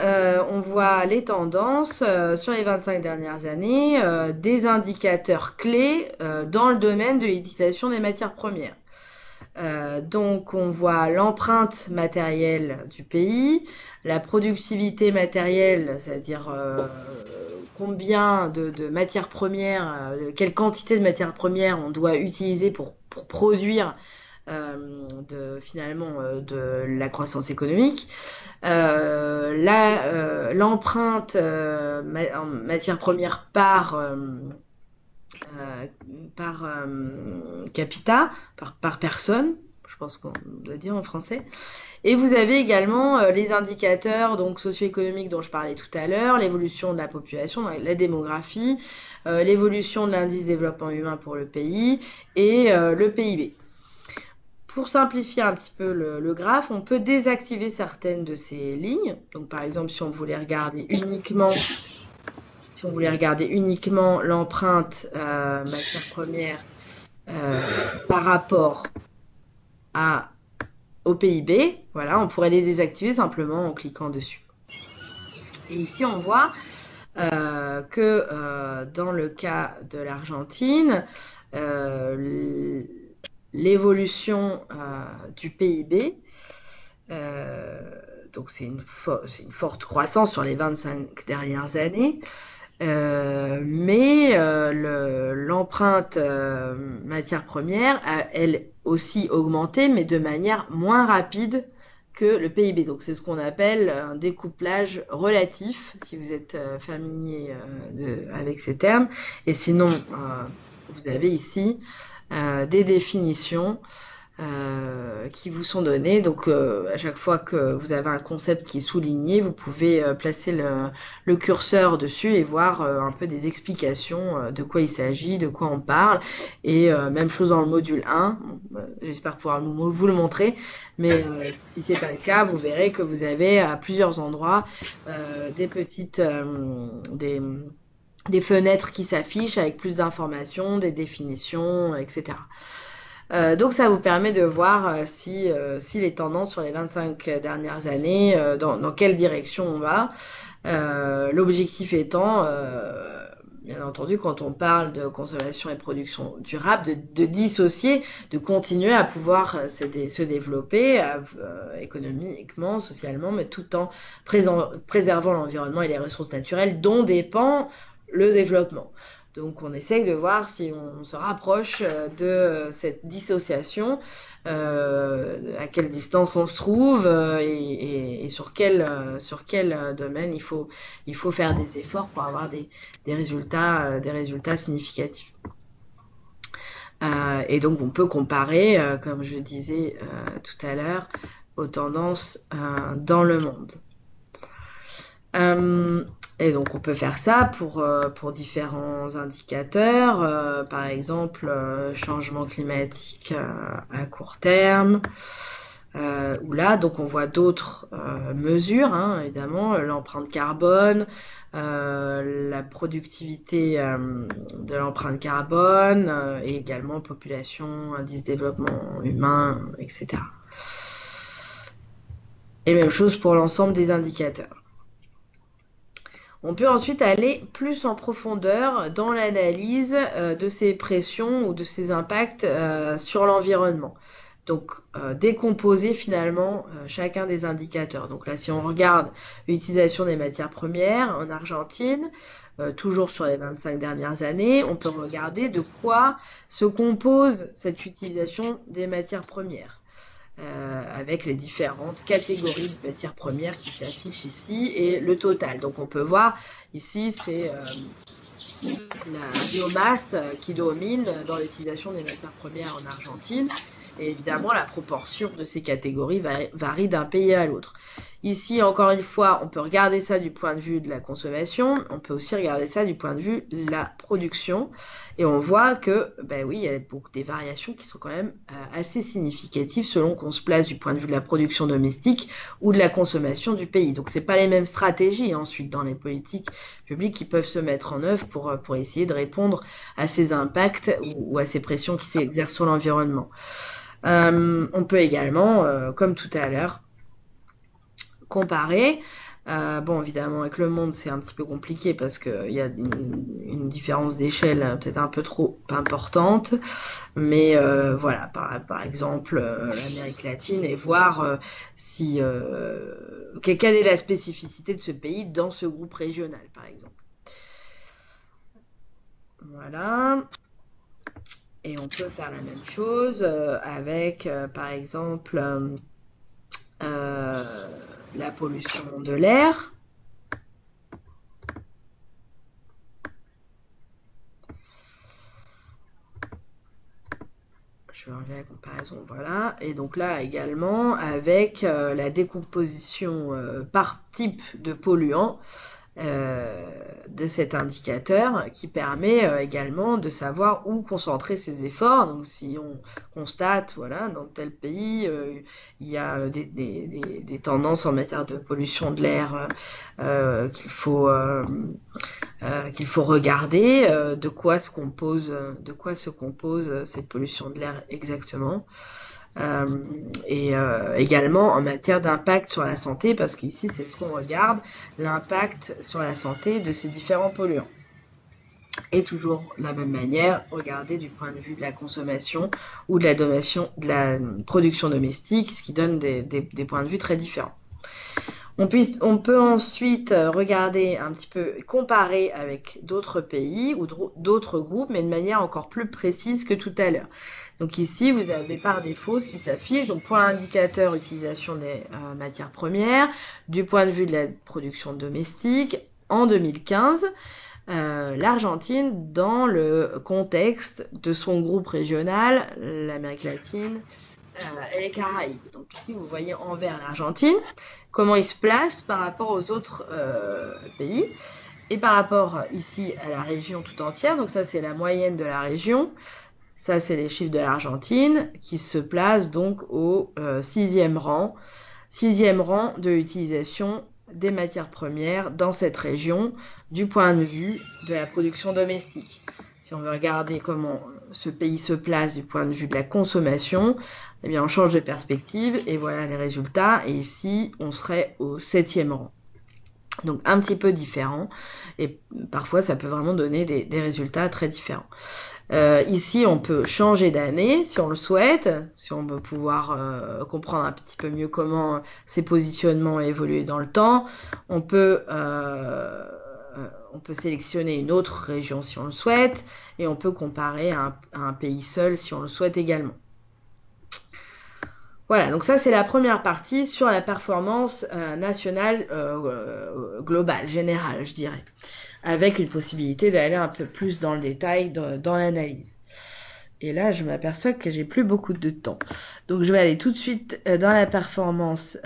On voit les tendances sur les 25 dernières années, des indicateurs clés dans le domaine de l'utilisation des matières premières. Donc on voit l'empreinte matérielle du pays, la productivité matérielle, c'est-à-dire combien de matières premières, quelle quantité de matières premières on doit utiliser pour produire finalement de la croissance économique, l'empreinte en matières premières par capita, par personne, je pense qu'on doit dire en français. Et vous avez également les indicateurs donc socio-économiques dont je parlais tout à l'heure, l'évolution de la population, la démographie, l'évolution de l'indice de développement humain pour le pays et le PIB. Pour simplifier un petit peu le graphe, on peut désactiver certaines de ces lignes. Donc par exemple, si on voulait regarder uniquement l'empreinte matière première par rapport au PIB, voilà, on pourrait les désactiver simplement en cliquant dessus. Et ici, on voit que dans le cas de l'Argentine, l'évolution du PIB, donc c'est une forte croissance sur les 25 dernières années, mais l'empreinte matière première a elle aussi augmenté, mais de manière moins rapide que le PIB. Donc c'est ce qu'on appelle un découplage relatif, si vous êtes familier avec ces termes. Et sinon, vous avez ici des définitions qui vous sont données. Donc à chaque fois que vous avez un concept qui est souligné, vous pouvez placer le curseur dessus et voir un peu des explications de quoi il s'agit, de quoi on parle. Et même chose dans le module 1, j'espère pouvoir vous le montrer, mais si c'est pas le cas, vous verrez que vous avez à plusieurs endroits des petites des fenêtres qui s'affichent avec plus d'informations, des définitions, etc. Donc ça vous permet de voir si les tendances sur les 25 dernières années, dans quelle direction on va. L'objectif étant, bien entendu, quand on parle de consommation et production durable, de dissocier, de continuer à pouvoir se développer économiquement, socialement, mais tout en préservant l'environnement et les ressources naturelles dont dépend le développement. Donc on essaye de voir si on se rapproche de cette dissociation, à quelle distance on se trouve et sur quel domaine il faut faire des efforts pour avoir des résultats significatifs. Et donc on peut comparer, comme je disais tout à l'heure, aux tendances dans le monde. Et donc on peut faire ça pour différents indicateurs, par exemple changement climatique à court terme, où là donc on voit d'autres mesures, hein, évidemment, l'empreinte carbone, la productivité de l'empreinte carbone, et également population, indice de développement humain, etc. Et même chose pour l'ensemble des indicateurs. On peut ensuite aller plus en profondeur dans l'analyse de ces pressions ou de ces impacts sur l'environnement. donc décomposer finalement chacun des indicateurs. Donc là, si on regarde l'utilisation des matières premières en Argentine, toujours sur les 25 dernières années, on peut regarder de quoi se compose cette utilisation des matières premières. Avec les différentes catégories de matières premières qui s'affichent ici et le total. Donc on peut voir ici c'est la biomasse qui domine dans l'utilisation des matières premières en Argentine. Et évidemment, la proportion de ces catégories varie d'un pays à l'autre. Ici, encore une fois, on peut regarder ça du point de vue de la consommation, on peut aussi regarder ça du point de vue de la production, et on voit que, ben oui, il y a des variations qui sont quand même assez significatives selon qu'on se place du point de vue de la production domestique ou de la consommation du pays. Donc, c'est pas les mêmes stratégies ensuite dans les politiques publiques qui peuvent se mettre en œuvre pour essayer de répondre à ces impacts ou à ces pressions qui s'exercent sur l'environnement. On peut également, comme tout à l'heure, comparer. Bon, évidemment, avec le monde, c'est un petit peu compliqué parce qu'il y a une différence d'échelle peut-être un peu trop importante. Mais voilà, par exemple, l'Amérique latine et voir quelle est la spécificité de ce pays dans ce groupe régional, par exemple. Voilà. Et on peut faire la même chose avec, par exemple, la pollution de l'air. Je vais enlever la comparaison, voilà. Et donc là également avec la décomposition par type de polluant de cet indicateur qui permet également de savoir où concentrer ses efforts. Donc si on constate, voilà, dans tel pays, il y a des tendances en matière de pollution de l'air qu'il faut regarder, de quoi se compose cette pollution de l'air exactement. Et également en matière d'impact sur la santé, parce qu'ici c'est ce qu'on regarde, l'impact sur la santé de ces différents polluants. Et toujours de la même manière, regarder du point de vue de la consommation ou de la production domestique, ce qui donne des points de vue très différents. On peut ensuite regarder un petit peu, comparer avec d'autres pays ou d'autres groupes, mais de manière encore plus précise que tout à l'heure. Donc ici, vous avez par défaut ce qui s'affiche. Donc pour l'indicateur utilisation des matières premières, du point de vue de la production domestique, en 2015, l'Argentine, dans le contexte de son groupe régional, l'Amérique latine, et les Caraïbes. Donc ici, vous voyez en vert l'Argentine, comment il se place par rapport aux autres pays, et par rapport ici à la région tout entière. Donc ça, c'est la moyenne de la région. Ça, c'est les chiffres de l'Argentine, qui se placent donc au sixième rang de l'utilisation des matières premières dans cette région, du point de vue de la production domestique. Si on veut regarder comment ce pays se place du point de vue de la consommation, eh bien on change de perspective et voilà les résultats. Et ici, on serait au 7e rang. Donc un petit peu différent et parfois ça peut vraiment donner des résultats très différents. Ici, on peut changer d'année si on le souhaite, si on veut pouvoir comprendre un petit peu mieux comment ces positionnements évoluent dans le temps. On peut sélectionner une autre région si on le souhaite, et on peut comparer à un pays seul si on le souhaite également. Voilà, donc ça c'est la première partie sur la performance nationale globale, générale, je dirais, avec une possibilité d'aller un peu plus dans le détail dans l'analyse. Et là, je m'aperçois que j'ai plus beaucoup de temps. Donc, je vais aller tout de suite dans la performance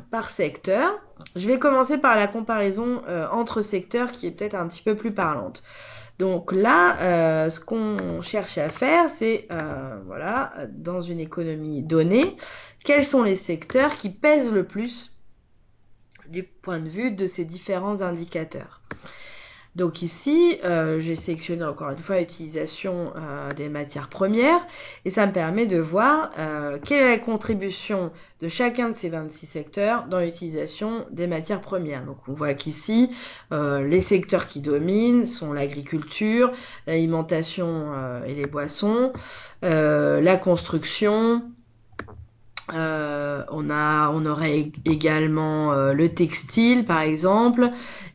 par secteur. Je vais commencer par la comparaison entre secteurs qui est peut-être un petit peu plus parlante. Donc là, ce qu'on cherche à faire, c'est, voilà, dans une économie donnée, quels sont les secteurs qui pèsent le plus du point de vue de ces différents indicateurs. Donc ici, j'ai sélectionné encore une fois l'utilisation des matières premières et ça me permet de voir quelle est la contribution de chacun de ces 26 secteurs dans l'utilisation des matières premières. Donc on voit qu'ici, les secteurs qui dominent sont l'agriculture, l'alimentation et les boissons, la construction, On aurait également le textile, par exemple,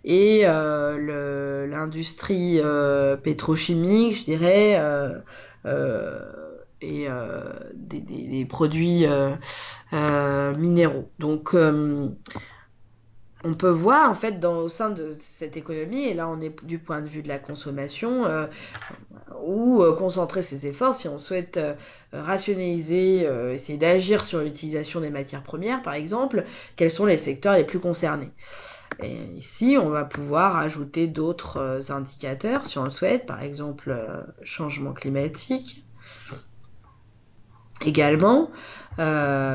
et l'industrie pétrochimique, je dirais, et des produits minéraux. Donc, on peut voir en fait au sein de cette économie, et là on est du point de vue de la consommation, ou concentrer ses efforts si on souhaite rationaliser, essayer d'agir sur l'utilisation des matières premières par exemple, quels sont les secteurs les plus concernés. Et ici on va pouvoir ajouter d'autres indicateurs si on le souhaite, par exemple changement climatique. Également,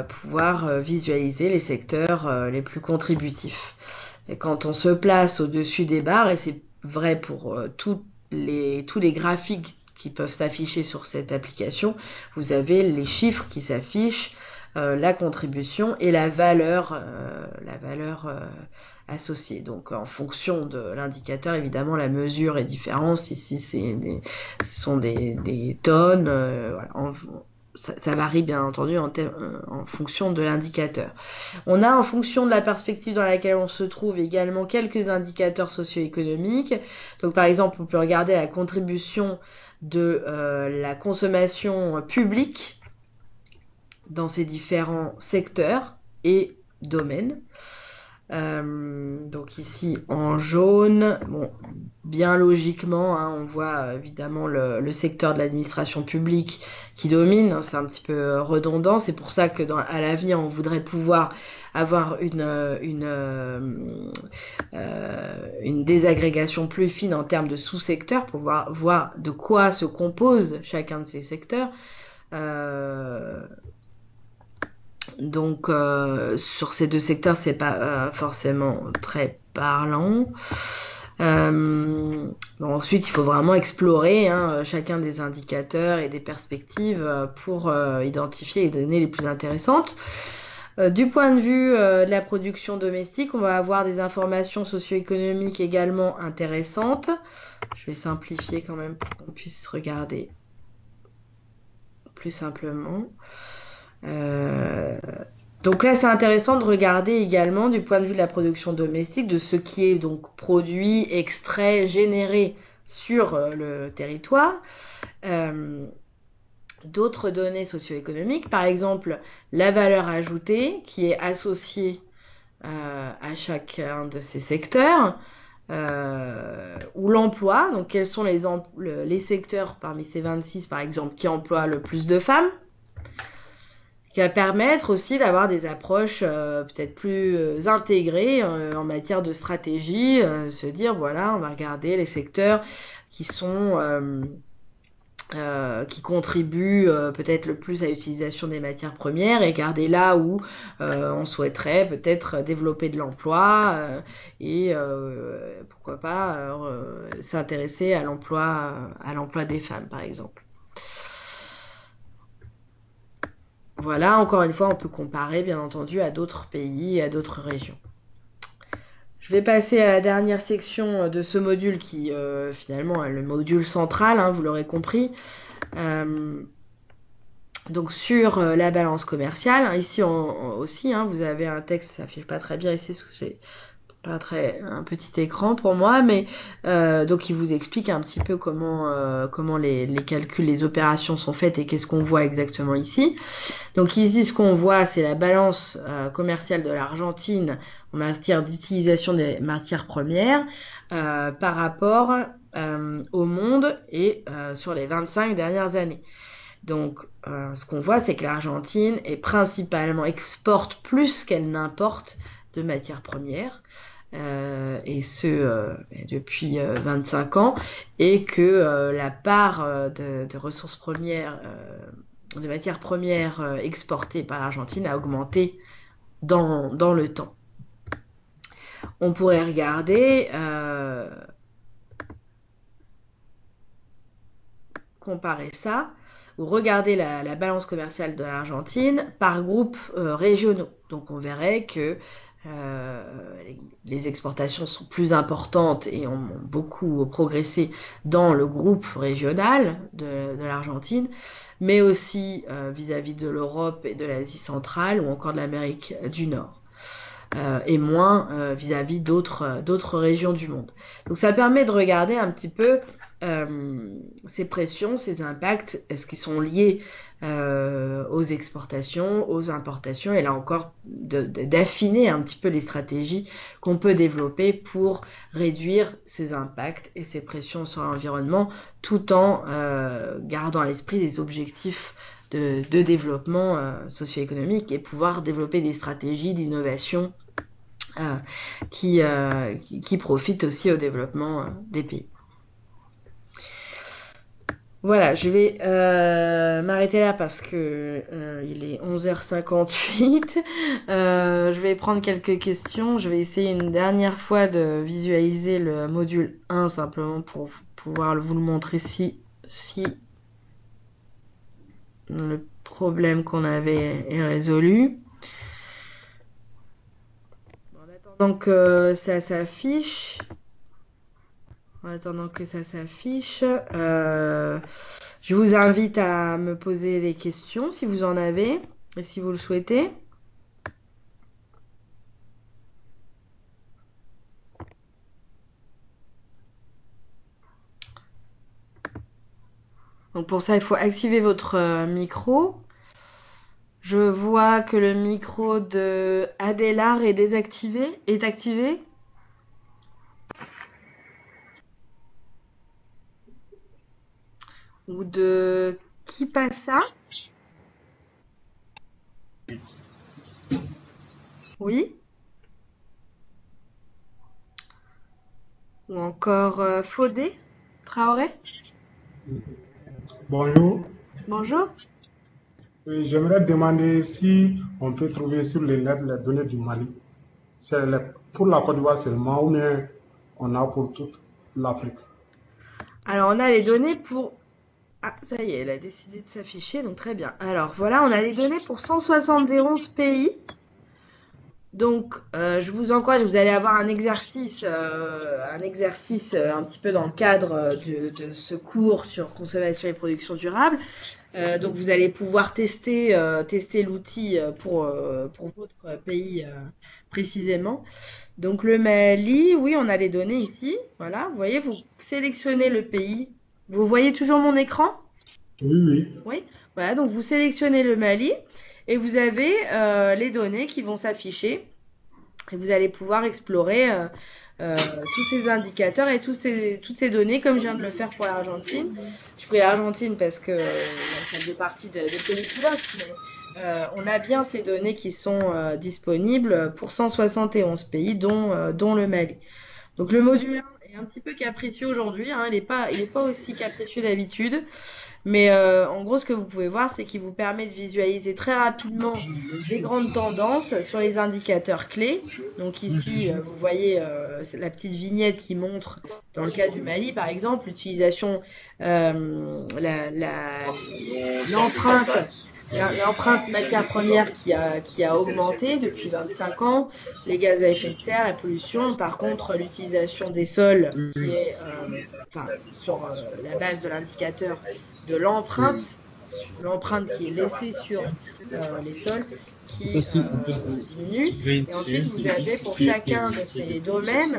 pouvoir visualiser les secteurs les plus contributifs. Et quand on se place au-dessus des barres, et c'est vrai pour tous les graphiques qui peuvent s'afficher sur cette application, vous avez les chiffres qui s'affichent, la contribution et la valeur associée. Donc en fonction de l'indicateur, évidemment, la mesure est différente. Ici, ce sont des tonnes. Voilà. Ça varie bien entendu en fonction de l'indicateur. On a en fonction de la perspective dans laquelle on se trouve également quelques indicateurs socio-économiques. Donc par exemple, on peut regarder la contribution de la consommation publique dans ces différents secteurs et domaines. Donc ici en jaune, bon, bien logiquement, hein, on voit évidemment le secteur de l'administration publique qui domine, hein, c'est un petit peu redondant, c'est pour ça que à l'avenir on voudrait pouvoir avoir une désagrégation plus fine en termes de sous-secteurs pour voir de quoi se compose chacun de ces secteurs. Donc sur ces deux secteurs, c'est pas forcément très parlant. Bon, ensuite, il faut vraiment explorer chacun des indicateurs et des perspectives pour identifier les données les plus intéressantes. Du point de vue de la production domestique, on va avoir des informations socio-économiques également intéressantes. Je vais simplifier quand même pour qu'on puisse regarder plus simplement. Donc là, c'est intéressant de regarder également du point de vue de la production domestique, de ce qui est donc produit, extrait, généré sur le territoire. D'autres données socio-économiques, par exemple la valeur ajoutée qui est associée à chacun de ces secteurs, ou l'emploi, donc quels sont les secteurs parmi ces 26 par exemple qui emploient le plus de femmes, qui va permettre aussi d'avoir des approches peut-être plus intégrées en matière de stratégie, se dire voilà, on va regarder les secteurs qui contribuent peut-être le plus à l'utilisation des matières premières et regarder là où on souhaiterait peut-être développer de l'emploi et pourquoi pas s'intéresser à l'emploi des femmes par exemple. Voilà, encore une fois, on peut comparer, bien entendu, à d'autres pays et à d'autres régions. Je vais passer à la dernière section de ce module qui, finalement, est le module central, hein, vous l'aurez compris. Donc, sur la balance commerciale, ici aussi, hein, vous avez un texte, ça ne s'affiche pas très bien ici, parce que j'ai un petit écran pour moi, mais donc il vous explique un petit peu comment les calculs, les opérations sont faites et qu'est-ce qu'on voit exactement ici. Donc ici, ce qu'on voit, c'est la balance commerciale de l'Argentine en matière d'utilisation des matières premières par rapport au monde et sur les 25 dernières années. Donc, ce qu'on voit, c'est que l'Argentine exporte plus qu'elle n'importe de matières premières. Et ce depuis 25 ans, et que la part de ressources premières, de matières premières exportées par l'Argentine a augmenté dans le temps. On pourrait regarder, comparer ça, ou regarder la balance commerciale de l'Argentine par groupes régionaux. Donc on verrait que euh, les exportations sont plus importantes et ont beaucoup progressé dans le groupe régional de l'Argentine, mais aussi vis-à-vis de l'Europe et de l'Asie centrale ou encore de l'Amérique du Nord. Et moins vis-à-vis d'autres régions du monde. Donc ça permet de regarder un petit peu ces pressions, ces impacts, est-ce qu'ils sont liés aux exportations, aux importations, et là encore d'affiner un petit peu les stratégies qu'on peut développer pour réduire ces impacts et ces pressions sur l'environnement, tout en gardant à l'esprit des objectifs de développement socio-économique et pouvoir développer des stratégies d'innovation qui profitent aussi au développement des pays. Voilà, je vais m'arrêter là parce que il est 11h58. Je vais prendre quelques questions. Je vais essayer une dernière fois de visualiser le module 1 simplement pour pouvoir vous le montrer si le problème qu'on avait est résolu. En attendant que ça s'affiche, je vous invite à me poser des questions si vous en avez et si vous le souhaitez. Donc pour ça, il faut activer votre micro. Je vois que le micro de Adélard est activé. Ou de Kipassa. Oui. Ou encore Fodé Traoré. Bonjour. Bonjour. Oui, j'aimerais demander si on peut trouver sur le net les données du Mali. C'est pour la Côte d'Ivoire seulement ou bien on a pour toute l'Afrique? Alors, on a les données pour... Ah, ça y est, elle a décidé de s'afficher, donc très bien. Alors, voilà, on a les données pour 171 pays. Donc, je vous encourage, vous allez avoir un exercice un petit peu dans le cadre de ce cours sur consommation et production durable. Donc, vous allez pouvoir tester l'outil pour votre pays précisément. Donc, le Mali, oui, on a les données ici. Voilà, vous voyez, vous sélectionnez le pays. Vous voyez toujours mon écran? Oui. Oui. Voilà, donc vous sélectionnez le Mali et vous avez les données qui vont s'afficher. Et vous allez pouvoir explorer tous ces indicateurs et toutes ces données, comme je viens de le faire pour l'Argentine. Je pris l'Argentine parce que ça fait partie des pays pilotes, mais on a bien ces données qui sont disponibles pour 171 pays, dont le Mali. Donc le module 1 est un petit peu capricieux aujourd'hui, hein, il est pas aussi capricieux d'habitude. Mais en gros, ce que vous pouvez voir, c'est qu'il vous permet de visualiser très rapidement des grandes tendances sur les indicateurs clés. Donc ici, vous voyez la petite vignette qui montre, dans le cas du Mali, par exemple, l'utilisation, l'empreinte matière première qui a augmenté depuis 25 ans, les gaz à effet de serre, la pollution. Par contre, l'utilisation des sols qui est sur la base de l'indicateur de l'empreinte qui est laissée sur les sols qui diminue. Et ensuite, vous avez pour chacun de ces domaines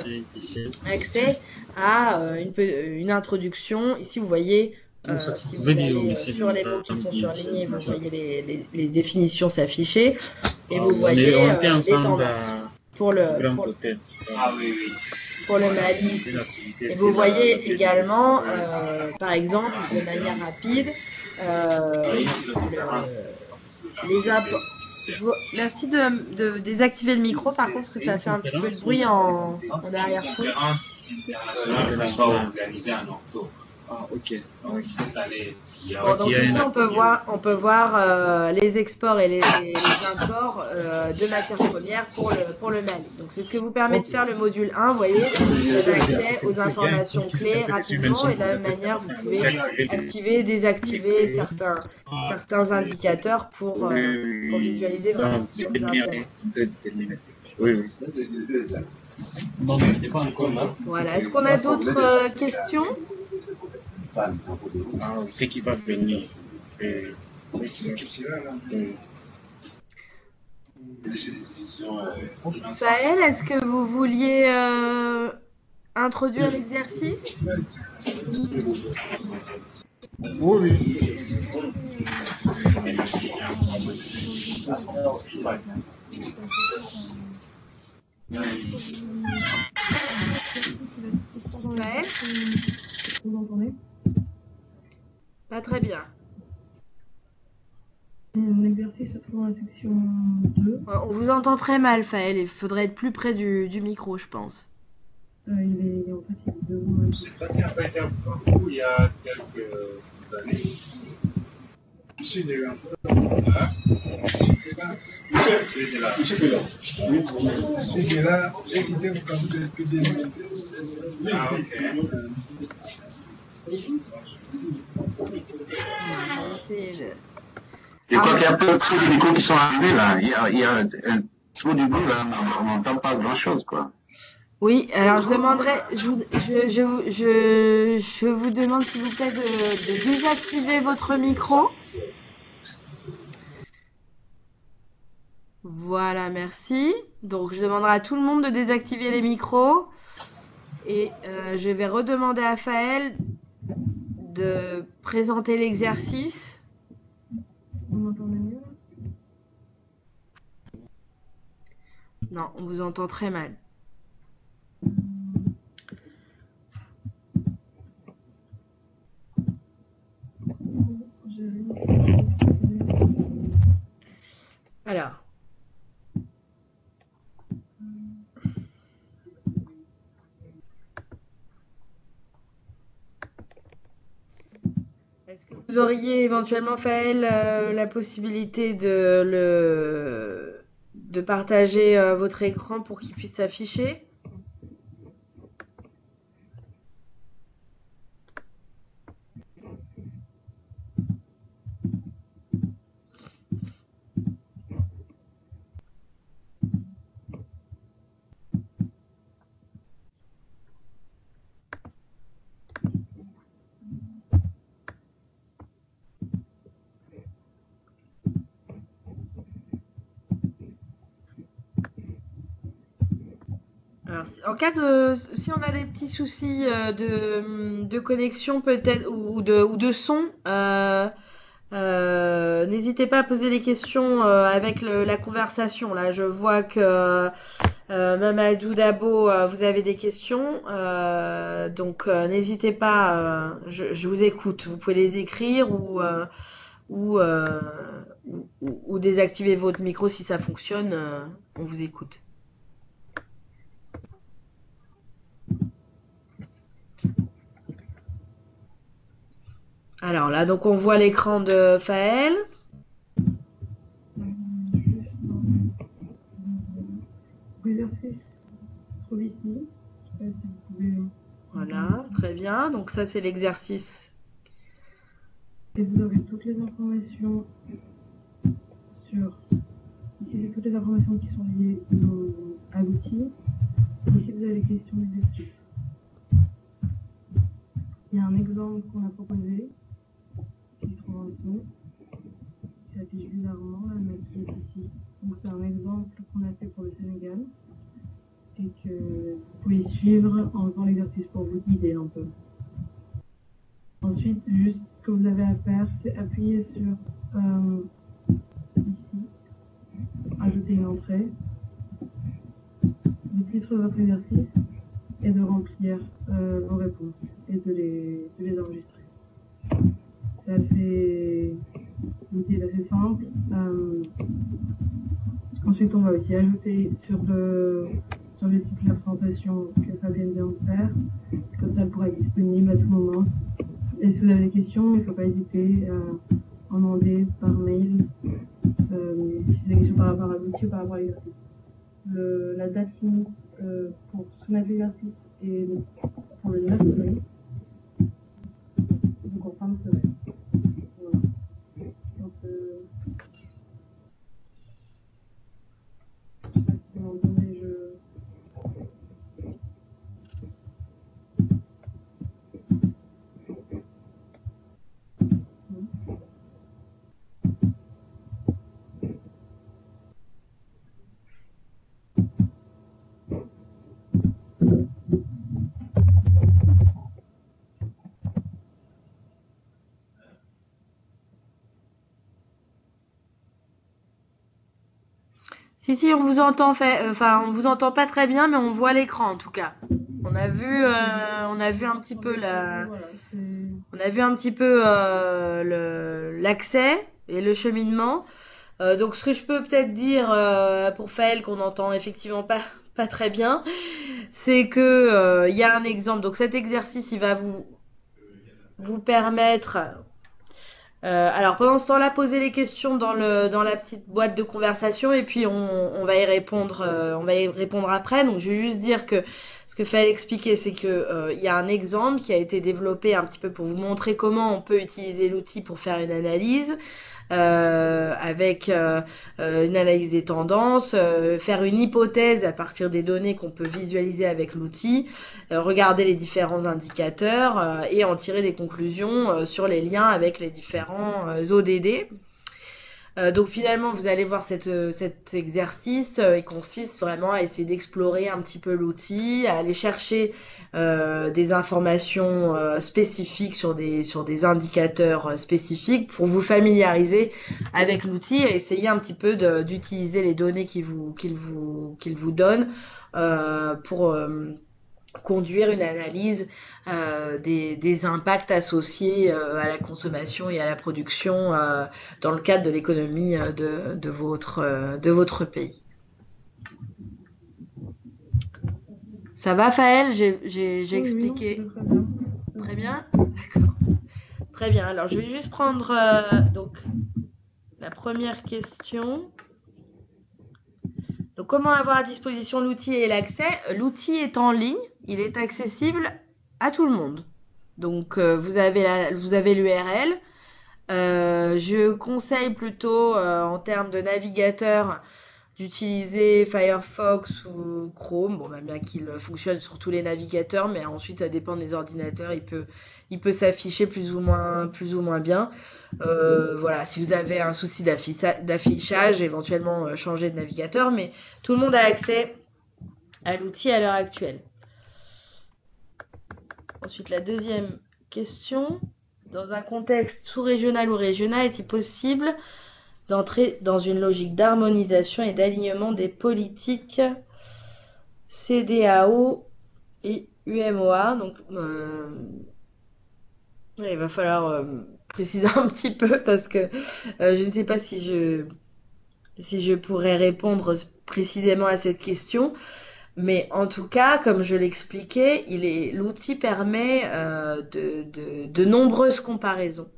accès à une introduction. Ici, vous voyez si vous allez sur les mots qui sont surlignés, vous voyez les définitions s'afficher et vous voyez les tendances pour le Mali ici. Et vous voyez également, par exemple, de manière rapide, les apports. Merci de désactiver le micro, par contre, parce que ça fait un petit peu de bruit en arrière-fond. Ah, ok. Bon, donc ici, on peut voir les exports et les imports de matières premières pour le Mali. Donc, c'est ce que vous permet de faire le module 1. Vous voyez, vous avez accès aux informations clés rapidement et de la même manière, vous pouvez activer, désactiver certains indicateurs pour visualiser vraiment ce qui vous intéresse. Oui, oui. Non, mais il n'est pas encore là. Voilà. Est-ce qu'on a d'autres questions? Ah, c'est qui va venir. Saël, est-ce que vous vouliez introduire l'exercice? Oui, oui. Saël? Vous m'entendez? Pas très bien. Mon exercice se trouve dans la section 2. On vous entend très mal, Faël. Il faudrait être plus près du micro, je pense. En fait, il est devant. Cette pratique n'a pas été un parcours il y a quelques années. Monsieur Dela. Monsieur Dela. Monsieur Dela, j'ai quitté le campus depuis 2016. Ah, ok. Je crois qu'il y a peu de micros qui sont arrivés là. Il y a trop du bruit là. On n'entend pas grand-chose quoi. Oui, alors je demanderais, je vous demande s'il vous plaît de désactiver votre micro. Voilà, merci. Donc je demanderai à tout le monde de désactiver les micros. Et je vais redemander à Faël de présenter l'exercice. Vous m'entendez mieux? Non, on vous entend très mal. Alors. Est-ce que vous auriez éventuellement, Faël, la possibilité de partager votre écran pour qu'il puisse s'afficher? Alors, si on a des petits soucis de connexion peut-être ou de son, n'hésitez pas à poser les questions avec la conversation. Là, je vois que Mamadou Dabo, vous avez des questions, donc n'hésitez pas. Je vous écoute. Vous pouvez les écrire ou, euh, ou désactiver votre micro si ça fonctionne. On vous écoute. Alors là, donc on voit l'écran de Faël. L'exercice se trouve ici. Je sais pas si vous pouvez. Voilà, très bien. Donc ça, c'est l'exercice. Et vous avez toutes les informations sur. Ici, c'est toutes les informations qui sont liées à l'outil. Ici, vous avez les questions d'exercice. Il y a un exemple qu'on a proposé qui se trouve en dessous. Qui s'affiche bizarrement, là, mais qui est ici. Donc, c'est un exemple qu'on a fait pour le Sénégal et que vous pouvez suivre en faisant l'exercice pour vous guider un peu. Ensuite, juste ce que vous avez à faire, c'est appuyer sur ici, ajouter une entrée, le titre de votre exercice et de remplir vos réponses et de les enregistrer. C'est assez, l'outil est assez simple. Ensuite, on va aussi ajouter sur le site la présentation que Fabienne vient de faire. Comme ça, elle pourra être disponible à tout moment. Et si vous avez des questions, il ne faut pas hésiter à en demander par mail si c'est des questions par rapport à l'outil ou par rapport à l'exercice. La date limite pour soumettre l'exercice est pour le 9 mai. Donc en fin de semaine. Voilà. Donc, je sais pas si vous m'entendez. Si, on vous entend on vous entend pas très bien, mais on voit l'écran en tout cas. On a vu un petit peu on a vu un petit peu l'accès et le cheminement. Donc ce que je peux peut-être dire pour Faël qu'on n'entend effectivement pas très bien, c'est que il y a un exemple. Donc cet exercice, il va vous permettre. Alors pendant ce temps-là, posez les questions dans la petite boîte de conversation et puis on va y répondre après. Donc je vais juste dire que ce que Faël expliquer, c'est que il y a un exemple qui a été développé un petit peu pour vous montrer comment on peut utiliser l'outil pour faire une analyse. Avec une analyse des tendances, faire une hypothèse à partir des données qu'on peut visualiser avec l'outil, regarder les différents indicateurs et en tirer des conclusions sur les liens avec les différents ODD. Donc finalement, vous allez voir cet exercice, il consiste vraiment à essayer d'explorer un petit peu l'outil, à aller chercher des informations spécifiques sur des indicateurs spécifiques pour vous familiariser avec l'outil et essayer un petit peu d'utiliser les données qu'il vous donne pour conduire une analyse des impacts associés à la consommation et à la production dans le cadre de l'économie de votre pays. Ça va, Faël? J'ai expliqué. Oui, très bien. D'accord. Très bien. Alors, je vais juste prendre donc la première question. Donc, comment avoir à disposition l'outil et l'accès? L'outil est en ligne, il est accessible à tout le monde. Donc, vous avez l'URL. Je conseille plutôt, en termes de navigateur, d'utiliser Firefox ou Chrome. Bon, bien qu'il fonctionne sur tous les navigateurs, mais ensuite, ça dépend des ordinateurs. Il peut s'afficher plus ou moins bien. Voilà, si vous avez un souci d'affichage, éventuellement changer de navigateur, mais tout le monde a accès à l'outil à l'heure actuelle. Ensuite, la deuxième question. Dans un contexte sous-régional ou régional, est-il possible d'entrer dans une logique d'harmonisation et d'alignement des politiques CEDEAO et UEMOA? Donc, il va falloir préciser un petit peu parce que je ne sais pas si je pourrais répondre précisément à cette question. Mais en tout cas, comme je l'expliquais, l'outil permet de nombreuses comparaisons.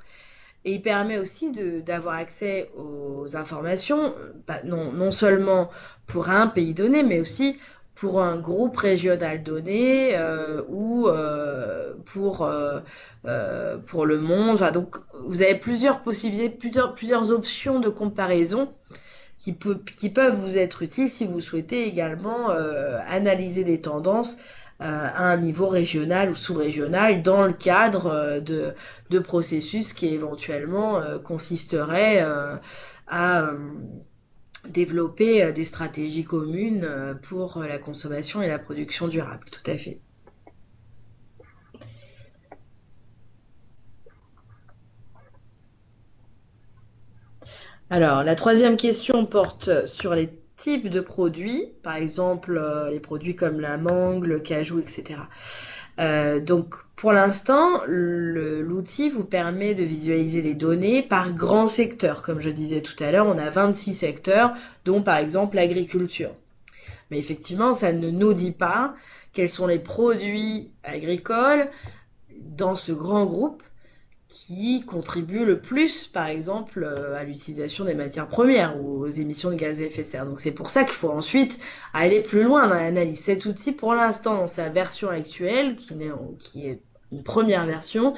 Et il permet aussi d'avoir accès aux informations, non seulement pour un pays donné, mais aussi pour un groupe régional donné ou pour le monde. Enfin, donc, vous avez plusieurs possibilités, plusieurs options de comparaison qui peuvent vous être utiles si vous souhaitez également analyser des tendances à un niveau régional ou sous-régional dans le cadre de processus qui éventuellement consisteraient à développer des stratégies communes pour la consommation et la production durable. Tout à fait. Alors, la troisième question porte sur les types de produits, par exemple les produits comme la mangue, le cajou, etc. Donc, pour l'instant, l'outil vous permet de visualiser les données par grands secteurs. Comme je disais tout à l'heure, on a 26 secteurs, dont par exemple l'agriculture. Mais effectivement, ça ne nous dit pas quels sont les produits agricoles dans ce grand groupe qui contribuent le plus, par exemple, à l'utilisation des matières premières ou aux émissions de gaz à effet de serre. Donc c'est pour ça qu'il faut ensuite aller plus loin dans l'analyse. Cet outil, pour l'instant, dans sa version actuelle, qui est une première version,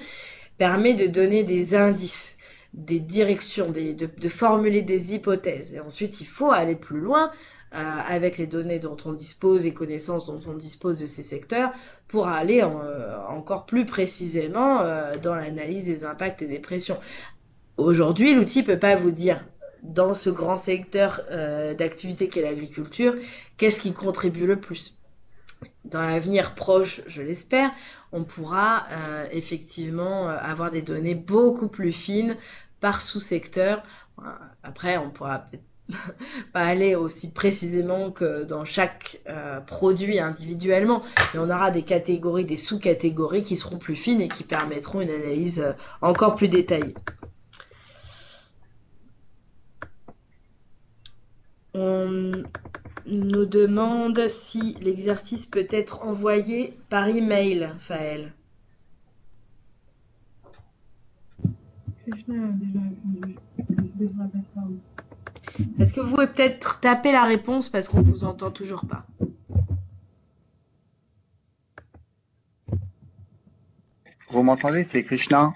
permet de donner des indices, des directions, de formuler des hypothèses. Et ensuite, il faut aller plus loin avec les données dont on dispose et connaissances dont on dispose de ces secteurs pour aller encore plus précisément dans l'analyse des impacts et des pressions. Aujourd'hui, l'outil peut pas vous dire dans ce grand secteur d'activité qu'est l'agriculture, qu'est-ce qui contribue le plus. Dans l'avenir proche, je l'espère, on pourra effectivement avoir des données beaucoup plus fines par sous-secteur. Après, on pourra peut-être pas aller aussi précisément que dans chaque produit individuellement, mais on aura des catégories, des sous-catégories qui seront plus fines et qui permettront une analyse encore plus détaillée. On nous demande si l'exercice peut être envoyé par email, Faël. Krishna a déjà répondu. C'est sur la plateforme. Est-ce que vous pouvez peut-être taper la réponse parce qu'on vous entend toujours pas? Vous m'entendez? C'est Krishna.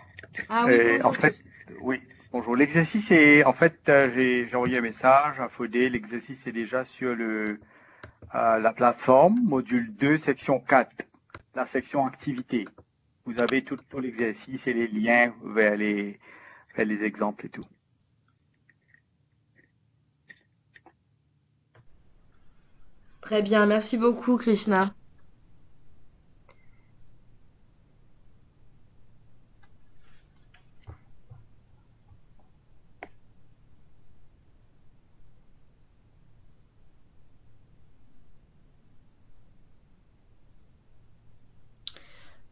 Ah oui, bonjour. En fait, oui. Bonjour. L'exercice est, en fait, j'ai envoyé un message à Fodé. L'exercice est déjà sur la plateforme, module 2, section 4, la section activité. Vous avez tout l'exercice et les liens vers les exemples et tout. Très bien, merci beaucoup, Krishna.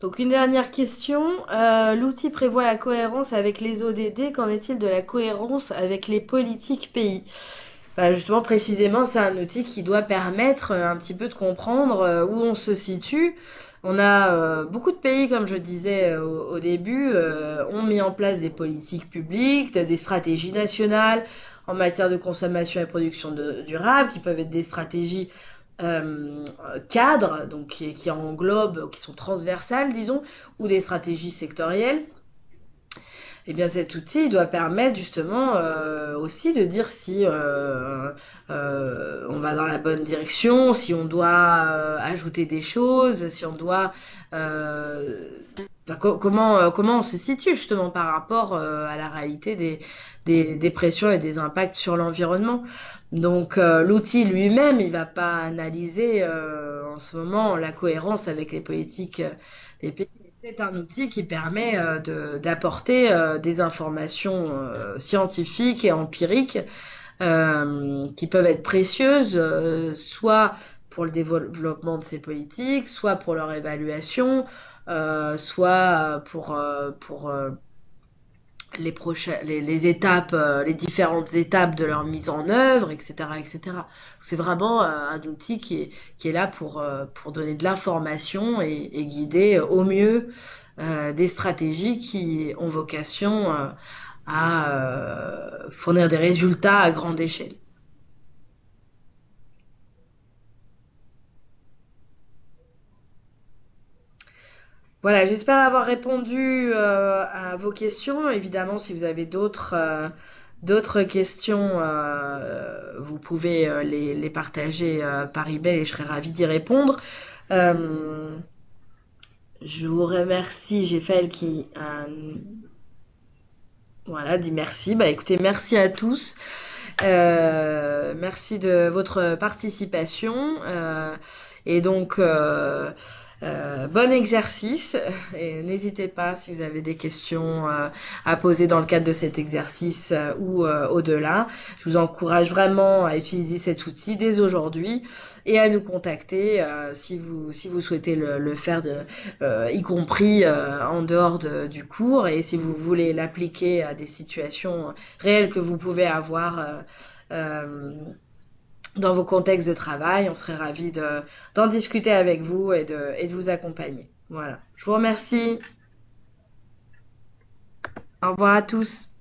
Donc une dernière question. L'outil prévoit la cohérence avec les ODD. Qu'en est-il de la cohérence avec les politiques pays? Bah, justement, précisément, c'est un outil qui doit permettre un petit peu de comprendre où on se situe. On a beaucoup de pays, comme je disais au début, ont mis en place des politiques publiques, des stratégies nationales en matière de consommation et production durable, qui peuvent être des stratégies cadres, donc qui englobent, qui sont transversales, disons, ou des stratégies sectorielles. Eh bien, cet outil doit permettre justement aussi de dire si on va dans la bonne direction, si on doit ajouter des choses, si on doit comment on se situe justement par rapport à la réalité des pressions et des impacts sur l'environnement. Donc l'outil lui-même, il va pas analyser en ce moment la cohérence avec les politiques des pays. C'est un outil qui permet d'apporter des informations scientifiques et empiriques qui peuvent être précieuses, soit pour le développement de ces politiques, soit pour leur évaluation, soit pour les étapes, les différentes étapes de leur mise en œuvre, etc., etc. C'est vraiment un outil qui est là pour donner de l'information et guider au mieux des stratégies qui ont vocation à fournir des résultats à grande échelle. Voilà, j'espère avoir répondu à vos questions. Évidemment, si vous avez d'autres questions, vous pouvez les partager par email et je serai ravie d'y répondre. Je vous remercie. J'ai fait qui voilà, dit merci. Bah écoutez, merci à tous. Merci de votre participation. Et donc, bon exercice. Et n'hésitez pas si vous avez des questions à poser dans le cadre de cet exercice ou au-delà. Je vous encourage vraiment à utiliser cet outil dès aujourd'hui et à nous contacter si vous souhaitez le faire, y compris en dehors du cours, et si vous voulez l'appliquer à des situations réelles que vous pouvez avoir dans vos contextes de travail. On serait ravis d'en discuter avec vous et de vous accompagner. Voilà. Je vous remercie. Au revoir à tous.